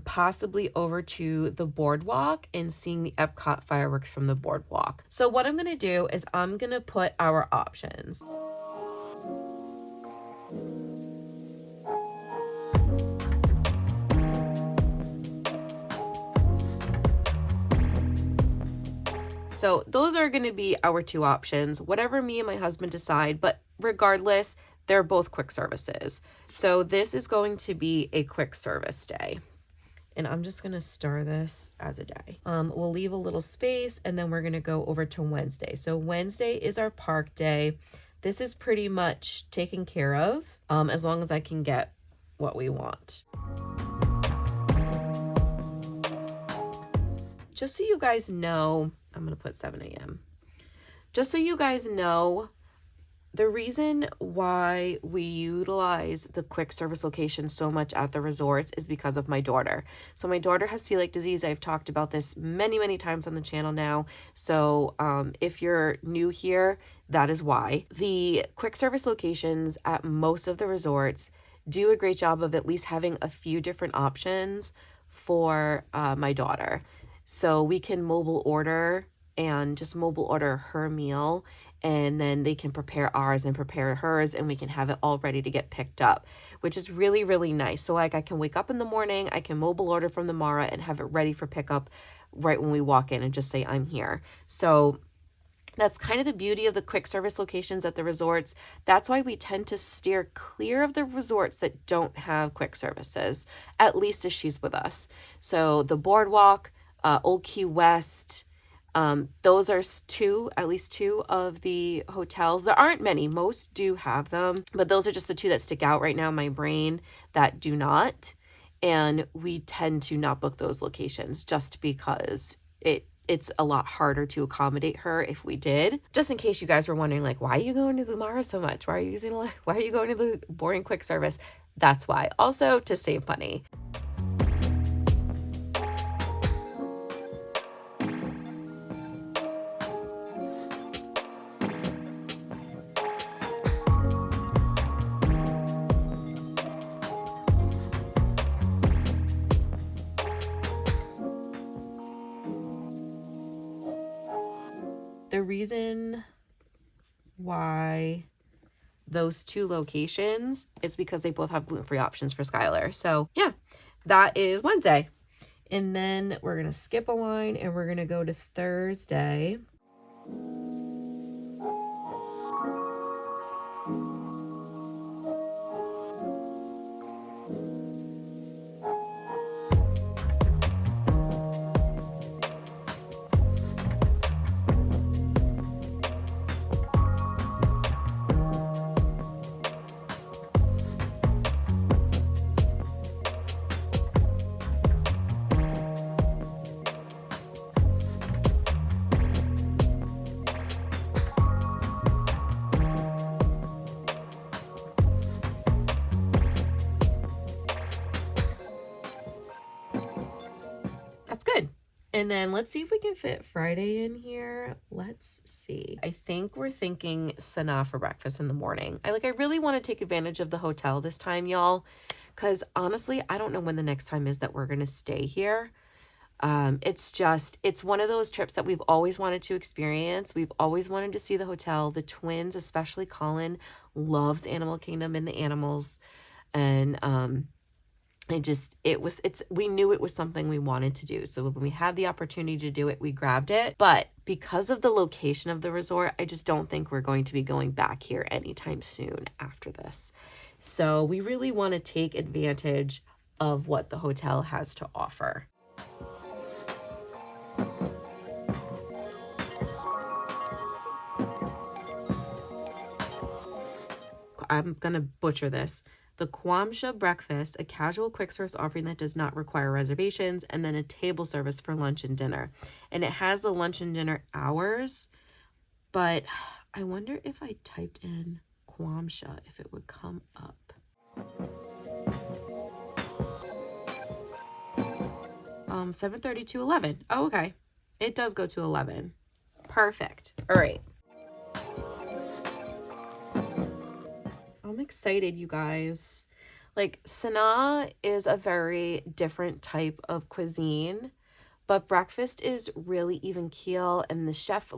possibly over to the boardwalk and seeing the Epcot fireworks from the boardwalk. So what I'm going to do is I'm going to put our options. So those are going to be our two options, whatever me and my husband decide, but regardless, they're both quick services. So this is going to be a quick service day. And I'm just going to star this as a day. We'll leave a little space, and then we're going to go over to Wednesday. So Wednesday is our park day. This is pretty much taken care of, as long as I can get what we want. Just so you guys know, I'm going to put 7 a.m. Just so you guys know, the reason why we utilize the quick service location so much at the resorts is because of my daughter. So my daughter has celiac disease. I've talked about this many, many times on the channel now. So if you're new here, that is why. The quick service locations at most of the resorts do a great job of at least having a few different options for my daughter. So we can mobile order and just mobile order her meal, and then they can prepare ours and prepare hers, and we can have it all ready to get picked up, which is really, really nice. So like I can wake up in the morning, I can mobile order from the Mara and have it ready for pickup right when we walk in and just say, I'm here. So that's kind of the beauty of the quick service locations at the resorts. That's why we tend to steer clear of the resorts that don't have quick services, at least if she's with us. So the boardwalk, Old Key West, those are at least two of the hotels. There aren't many, most do have them, but those are just the two that stick out right now in my brain that do not. And we tend to not book those locations just because it's a lot harder to accommodate her if we did. Just in case you guys were wondering, like, why are you going to the Mara so much? Why are you going to the boring quick service? That's why. Also to save money. The reason why those two locations is because they both have gluten-free options for Skylar. So yeah, that is Wednesday. And then we're going to skip a line and we're going to go to Thursday. And then let's see if we can fit Friday in here. Let's see. I think we're thinking Sanaa for breakfast in the morning. I really want to take advantage of the hotel this time, y'all. Because honestly, I don't know when the next time is that we're going to stay here. It's one of those trips that we've always wanted to experience. We've always wanted to see the hotel. The twins, especially Colin, loves Animal Kingdom and the animals. And we knew it was something we wanted to do. So when we had the opportunity to do it, we grabbed it. But because of the location of the resort, I just don't think we're going to be going back here anytime soon after this. So we really want to take advantage of what the hotel has to offer. I'm going to butcher this. The Kwamsha breakfast, a casual quick service offering that does not require reservations, and then a table service for lunch and dinner. And it has the lunch and dinner hours, but I wonder if I typed in Kwamsha, if it would come up. 7:30 to 11. Oh, okay. It does go to 11. Perfect. All right. I'm excited, you guys. Sanaa is a very different type of cuisine, but breakfast is really even keel. And the chef,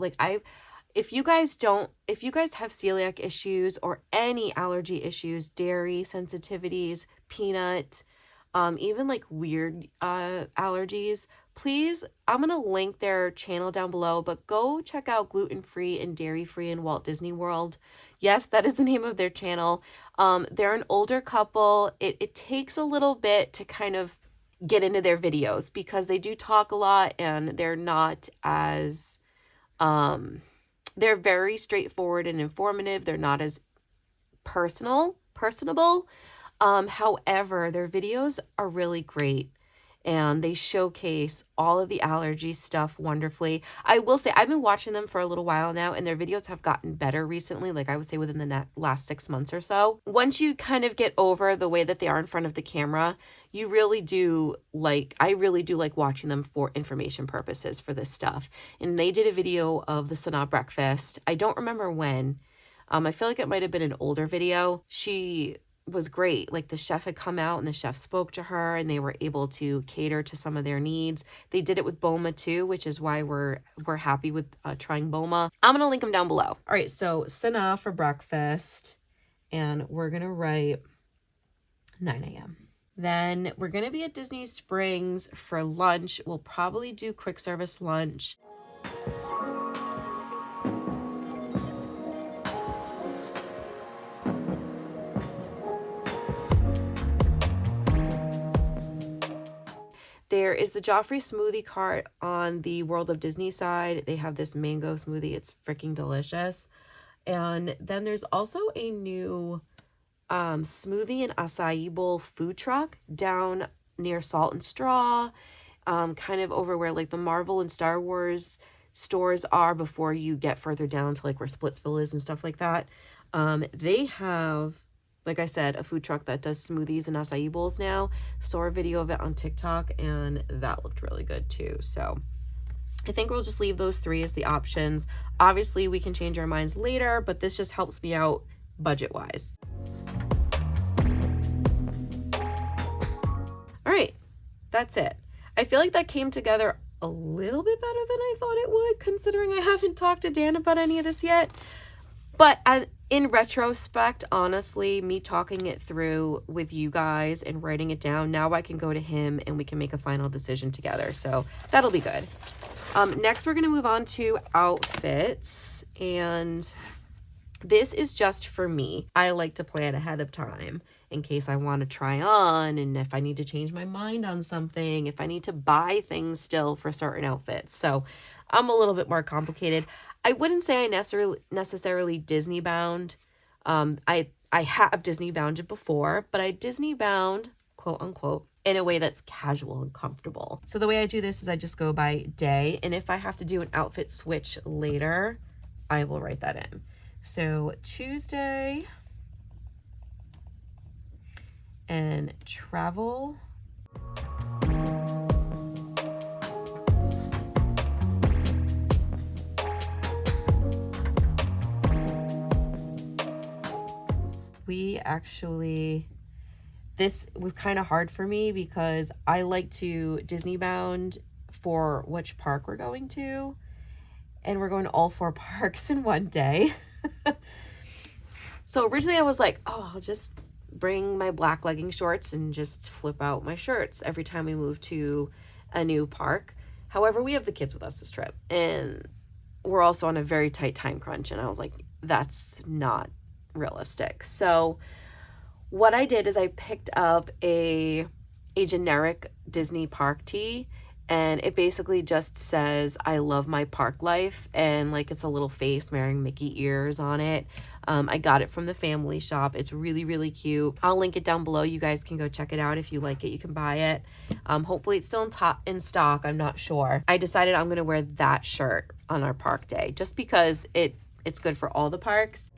if you guys have celiac issues or any allergy issues, dairy sensitivities, peanut, even weird allergies, please, I'm going to link their channel down below, but go check out Gluten-Free and Dairy-Free in Walt Disney World. Yes, that is the name of their channel. They're an older couple. It takes a little bit to kind of get into their videos because they do talk a lot and they're not as, they're very straightforward and informative. They're not as personable. However, their videos are really great and they showcase all of the allergy stuff wonderfully. I will say I've been watching them for a little while now and their videos have gotten better recently, I would say within the last 6 months or so. Once you kind of get over the way that they are in front of the camera, you really do I really do like watching them for information purposes for this stuff. And they did a video of the Sanaa breakfast. I don't remember when. I feel like it might have been an older video. She was great. The chef had come out and the chef spoke to her and they were able to cater to some of their needs. They did it with Boma too, which is why we're happy with trying Boma. I'm going to link them down below. All right. So Sanaa for breakfast and we're going to write 9 a.m. Then we're going to be at Disney Springs for lunch. We'll probably do quick service lunch. There is the Joffrey smoothie cart on the World of Disney side. They have this mango smoothie. It's freaking delicious. And then there's also a new smoothie and acai bowl food truck down near Salt and Straw, kind of over where the Marvel and Star Wars stores are before you get further down to where Splitsville is and stuff like that. They have, like I said, a food truck that does smoothies and acai bowls now. Saw a video of it on TikTok and that looked really good too. So I think we'll just leave those 3 as the options. Obviously we can change our minds later, but this just helps me out budget wise. All right, that's it. I feel like that came together a little bit better than I thought it would, considering I haven't talked to Dan about any of this yet. But in retrospect, honestly, me talking it through with you guys and writing it down, now I can go to him and we can make a final decision together. So that'll be good. Next, we're going to move on to outfits. And this is just for me. I like to plan ahead of time in case I want to try on and if I need to change my mind on something, if I need to buy things still for certain outfits. So I'm a little bit more complicated. I wouldn't say I necessarily Disney bound. I have Disney bounded before, but I Disney bound, quote unquote, in a way that's casual and comfortable. So the way I do this is I just go by day. And if I have to do an outfit switch later, I will write that in. So Tuesday and travel. We actually, this was kind of hard for me because I like to Disney bound for which park we're going to. And we're going to all 4 parks in one day. So originally I was like, oh, I'll just bring my black legging shorts and just flip out my shirts every time we move to a new park. However, we have the kids with us this trip, and we're also on a very tight time crunch. And I was like, that's not realistic. So what I did is I picked up a generic Disney park tee, and it basically just says I love my park life, and like it's a little face wearing Mickey ears on it. I got it from the family shop. It's really, really cute. I'll link it down below. You guys can go check it out. If you like it, you can buy it. Hopefully it's still in stock. I'm not sure. I decided I'm going to wear that shirt on our park day just because it's good for all the parks.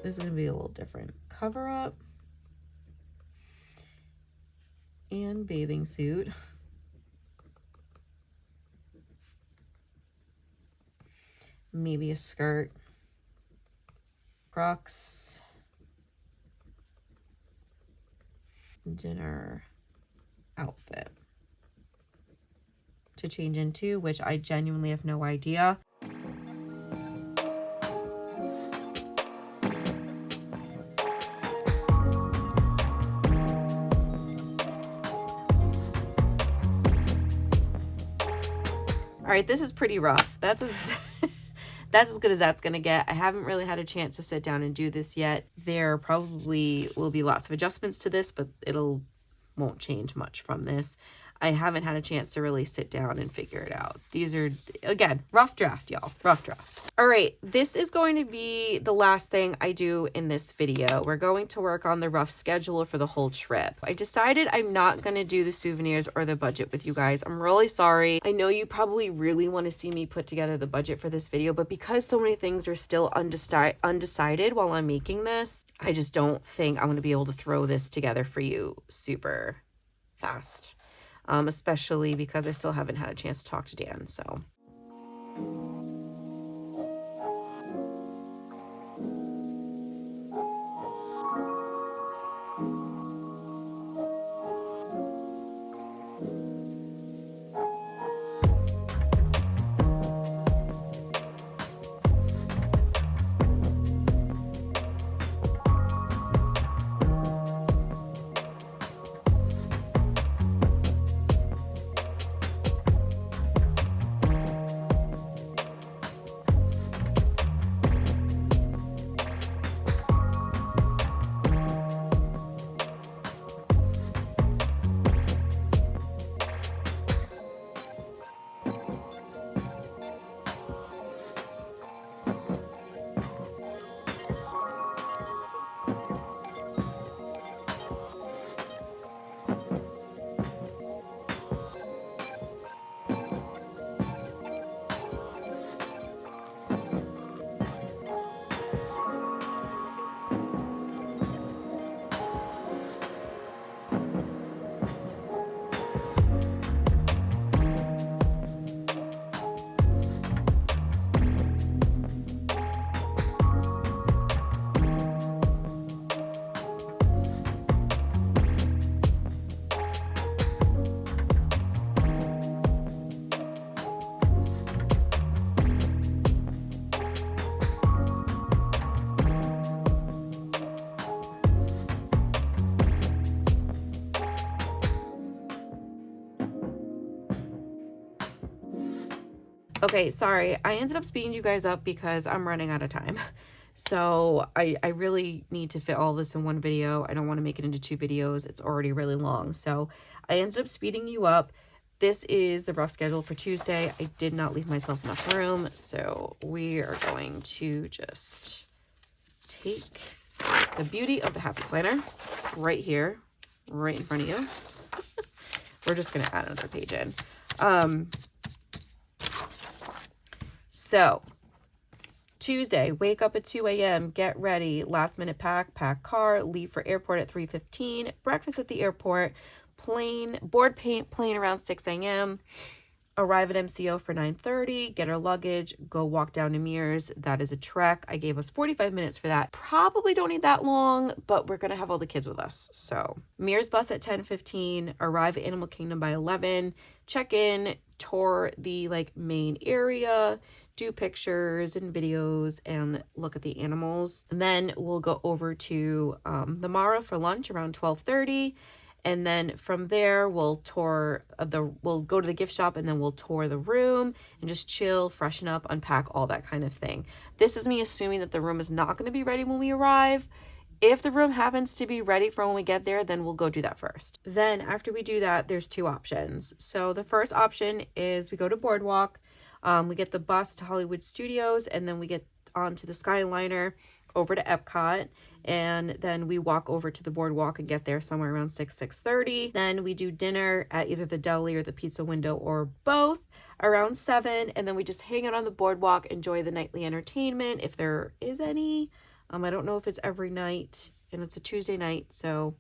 This is going to be a little different. Cover up and bathing suit. Maybe a skirt. Crocs. Dinner outfit to change into, which I genuinely have no idea. All right, this is pretty rough. That's as that's as good as that's gonna get. I haven't really had a chance to sit down and do this yet. There probably will be lots of adjustments to this, but won't change much from this. I haven't had a chance to really sit down and figure it out. These are, again, rough draft, y'all. Rough draft. All right, this is going to be the last thing I do in this video. We're going to work on the rough schedule for the whole trip. I decided I'm not going to do the souvenirs or the budget with you guys. I'm really sorry. I know you probably really want to see me put together the budget for this video, but because so many things are still undecided while I'm making this, I just don't think I'm going to be able to throw this together for you super fast. Especially because I still haven't had a chance to talk to Dan, so. Okay, sorry. I ended up speeding you guys up because I'm running out of time. So I really need to fit all this in one video. I don't want to make it into 2 videos. It's already really long. So I ended up speeding you up. This is the rough schedule for Tuesday. I did not leave myself enough room. So we are going to just take the beauty of the Happy Planner right here, right in front of you. We're just going to add another page in. So Tuesday, wake up at 2 a.m., get ready, last minute pack car, leave for airport at 3:15, breakfast at the airport, board plane around 6 a.m., arrive at MCO for 9:30, get our luggage, go walk down to Mears. That is a trek. I gave us 45 minutes for that. Probably don't need that long, but we're going to have all the kids with us. So Mears bus at 10:15, arrive at Animal Kingdom by 11, check in, tour the main area, do pictures and videos and look at the animals. And then we'll go over to the Mara for lunch around 12:30. And then from there, we'll go to the gift shop and then we'll tour the room and just chill, freshen up, unpack, all that kind of thing. This is me assuming that the room is not going to be ready when we arrive. If the room happens to be ready for when we get there, then we'll go do that first. Then after we do that, there's 2 options. So the first option is we go to Boardwalk. We get the bus to Hollywood Studios and then we get onto the Skyliner over to Epcot, and then we walk over to the Boardwalk and get there somewhere around 6:30. Then we do dinner at either the deli or the pizza window or both around 7, and then we just hang out on the Boardwalk, enjoy the nightly entertainment if there is any. I don't know if it's every night, and it's a Tuesday night, so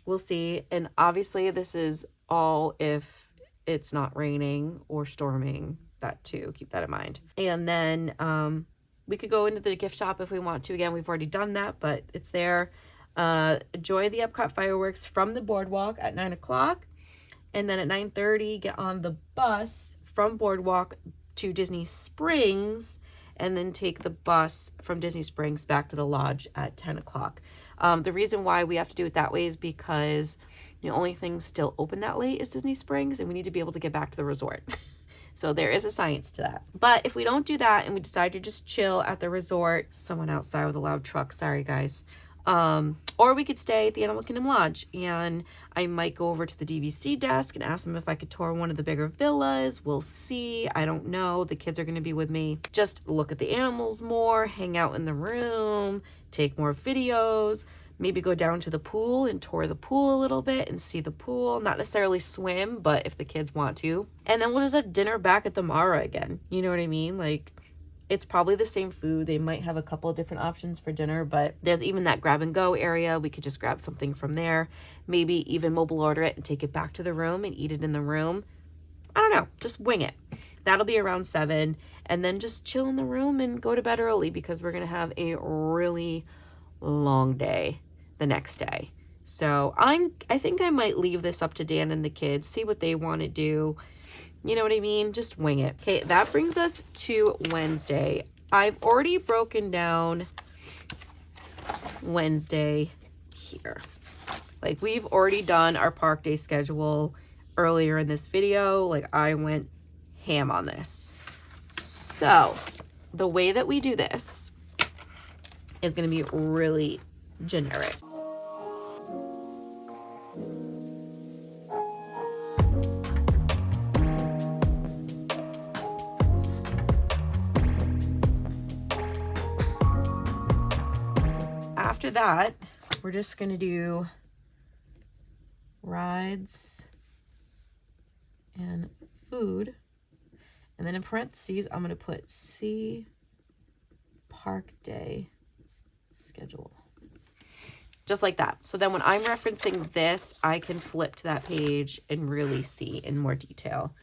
we'll see. And obviously this is all if it's not raining or storming, that too, keep that in mind. And then we could go into the gift shop if we want to. Again, we've already done that, but it's there. Enjoy the Epcot fireworks from the Boardwalk at 9 o'clock. And then at 9:30, get on the bus from Boardwalk to Disney Springs, and then take the bus from Disney Springs back to the lodge at 10 o'clock. The reason why we have to do it that way is because the only thing still open that late is Disney Springs, and we need to be able to get back to the resort. So there is a science to that. But if we don't do that and we decide to just chill at the resort, someone outside with a loud truck, sorry guys. Or we could stay at the Animal Kingdom Lodge, and I might go over to the DVC desk and ask them if I could tour one of the bigger villas. We'll see. I don't know. The kids are going to be with me. Just look at the animals more, hang out in the room, take more videos. Maybe go down to the pool and tour the pool a little bit and see the pool. Not necessarily swim, but if the kids want to. And then we'll just have dinner back at the Mara again. You know what I mean? It's probably the same food. They might have a couple of different options for dinner, but there's even that grab and go area. We could just grab something from there. Maybe even mobile order it and take it back to the room and eat it in the room. I don't know. Just wing it. That'll be around 7. And then just chill in the room and go to bed early because we're going to have a really long day the next day. So I think I might leave this up to Dan and the kids, see what they want to do. You know what I mean? Just wing it. Okay, that brings us to Wednesday. I've already broken down Wednesday here. We've already done our park day schedule earlier in this video. I went ham on this. So the way that we do this is going to be really generic. After that, we're just going to do rides and food. And then in parentheses, I'm going to put C park day schedule. Just like that. So then when I'm referencing this, I can flip to that page and really see in more detail.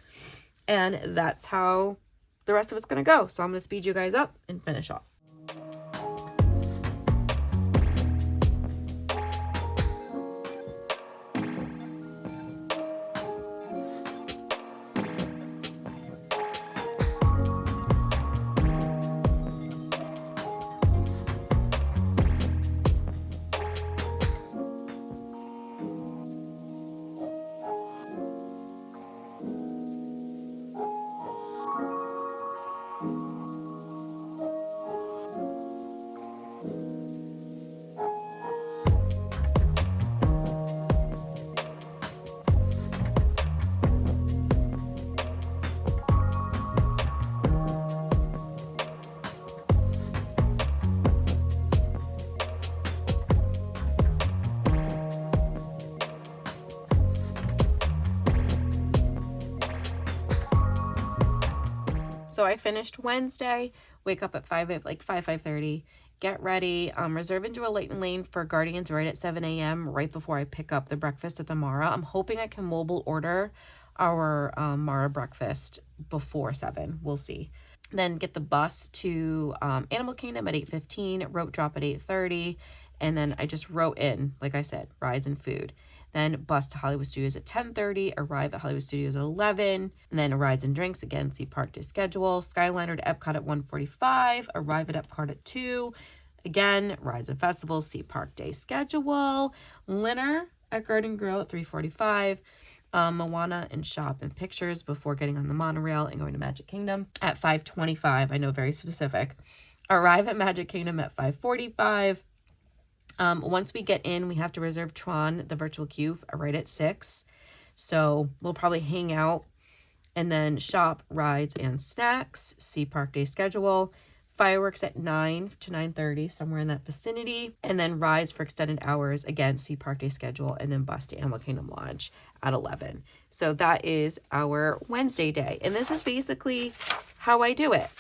And that's how the rest of it's going to go. So I'm going to speed you guys up and finish off. So I finished Wednesday, wake up at 5:30, get ready, reserve into a late lane for Guardians right at 7 a.m. right before I pick up the breakfast at the Mara. I'm hoping I can mobile order our Mara breakfast before 7. We'll see. Then get the bus to Animal Kingdom at 8:15, rope drop at 8:30, and then I just wrote in, like I said, rides and food. Then bus to Hollywood Studios at 10:30, arrive at Hollywood Studios at 11, and then rides and drinks, again, see park day schedule. Skyliner to Epcot at 1:45, arrive at Epcot at 2, again, rides and festivals, see park day schedule. Dinner at Garden Grill at 3:45. Moana and shop and pictures before getting on the monorail and going to Magic Kingdom at 5:25. I know, very specific. Arrive at Magic Kingdom at 5:45. Once we get in, we have to reserve Tron, the virtual queue, right at 6. So we'll probably hang out and then shop, rides, and snacks. See park day schedule. Fireworks at 9 to 9:30, somewhere in that vicinity. And then rides for extended hours. Again, see park day schedule. And then bus to Animal Kingdom Lodge at 11. So that is our Wednesday day. And this is basically how I do it.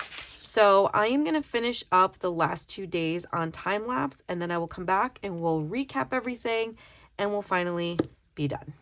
So I am going to finish up the last 2 days on time lapse. And then I will come back and we'll recap everything. And we'll finally be done.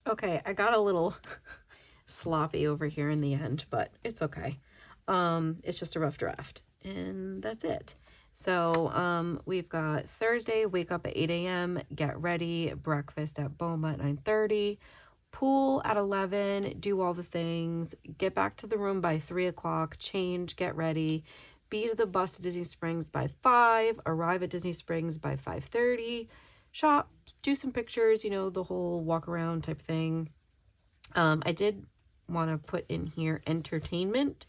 Okay, I got a little sloppy over here in the end, but it's okay. It's just a rough draft, and that's it. So we've got Thursday, wake up at 8 a.m., get ready, breakfast at Boma at 9:30, pool at 11, do all the things, get back to the room by 3 o'clock, change, get ready, be to the bus to Disney Springs by 5, arrive at Disney Springs by 5:30, shop, do some pictures, the whole walk around type thing. I did want to put in here entertainment.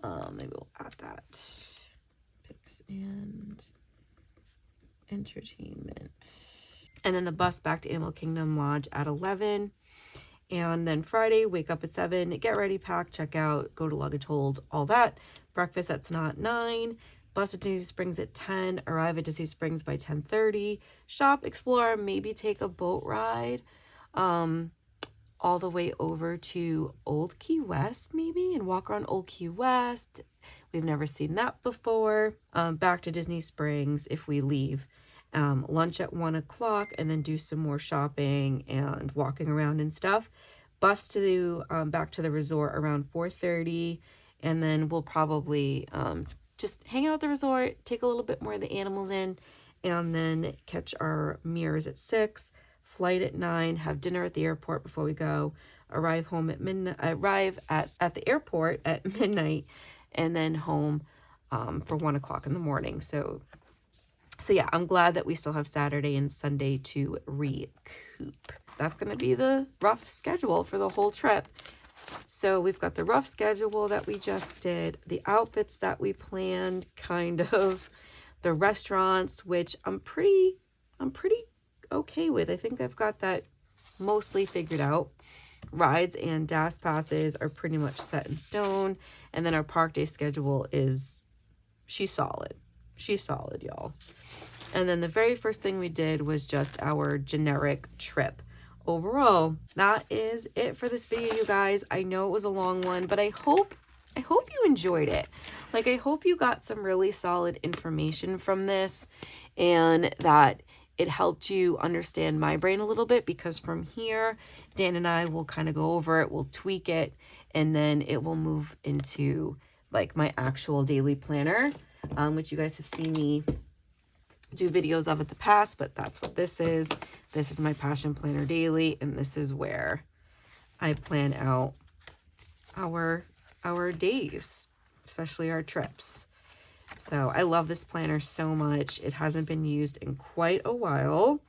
Maybe we'll add that. Pics and entertainment. And then the bus back to Animal Kingdom Lodge at 11. And then Friday, wake up at 7, get ready, pack, check out, go to luggage hold, all that. Breakfast at 9. Bus at Disney Springs at 10, arrive at Disney Springs by 10:30, shop, explore, maybe take a boat ride all the way over to Old Key West maybe, and walk around Old Key West. We've never seen that before. Back to Disney Springs if we leave. Lunch at 1 o'clock, and then do some more shopping and walking around and stuff. Bus to back to the resort around 4:30, and then we'll probably just hang out at the resort, take a little bit more of the animals in, and then catch our mirrors at 6, flight at 9, have dinner at the airport before we go, arrive home at midnight, arrive at the airport at midnight, and then home for 1 o'clock in the morning. So yeah, I'm glad that we still have Saturday and Sunday to recoup. That's going to be the rough schedule for the whole trip. So we've got the rough schedule that we just did, the outfits that we planned, kind of, the restaurants, which I'm pretty okay with. I think I've got that mostly figured out. Rides and DAS passes are pretty much set in stone. And then our park day schedule is, she's solid. She's solid, y'all. And then the very first thing we did was just our generic trip. Overall, that is it for this video, you guys. I know it was a long one, but I hope you enjoyed it. Like, I hope you got some really solid information from this and that it helped you understand my brain a little bit, because from here, Dan and I will kind of go over it, we'll tweak it, and then it will move into like my actual daily planner, which you guys have seen me do videos of in the past, but that's what this is. This is my Passion Planner Daily, and this is where I plan out our days, especially our trips. So I love this planner so much. It hasn't been used in quite a while.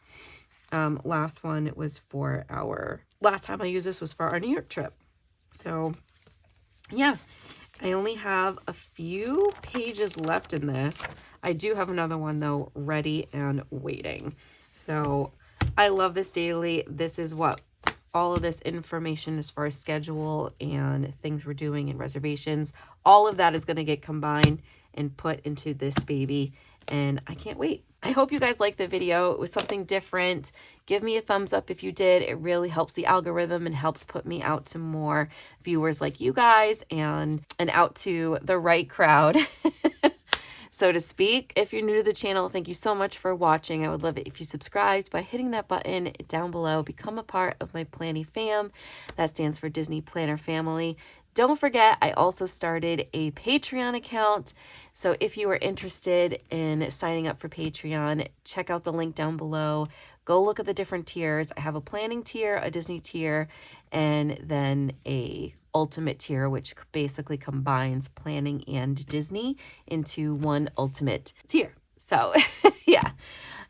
Last time I used this was for our New York trip. So yeah, I only have a few pages left in this. I do have another one though, ready and waiting. So I love this daily. This is what all of this information as far as schedule and things we're doing and reservations, all of that is going to get combined and put into this baby. And I can't wait. I hope you guys liked the video. It was something different. Give me a thumbs up if you did. It really helps the algorithm and helps put me out to more viewers like you guys and out to the right crowd, so to speak. If you're new to the channel, thank you so much for watching. I would love it if you subscribed by hitting that button down below. Become a part of my Planny fam. That stands for Disney Planner Family. Don't forget, I also started a Patreon account. So if you are interested in signing up for Patreon, check out the link down below. Go look at the different tiers. I have a planning tier, a Disney tier, and then a ultimate tier, which basically combines planning and Disney into one ultimate tier. So yeah.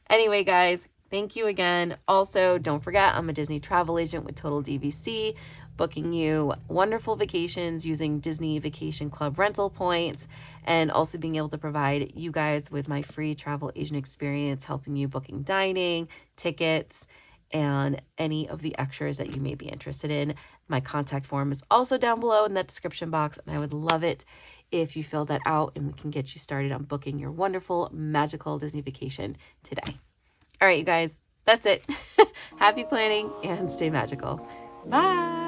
Anyway, guys, thank you again. Also, don't forget, I'm a Disney travel agent with Total DVC, booking you wonderful vacations using Disney Vacation Club rental points, and also being able to provide you guys with my free travel agent experience, helping you booking dining, tickets, and any of the extras that you may be interested in. My contact form is also down below in that description box, and I would love it if you fill that out and we can get you started on booking your wonderful, magical Disney vacation today. All right, you guys, that's it. Happy planning and stay magical. Bye.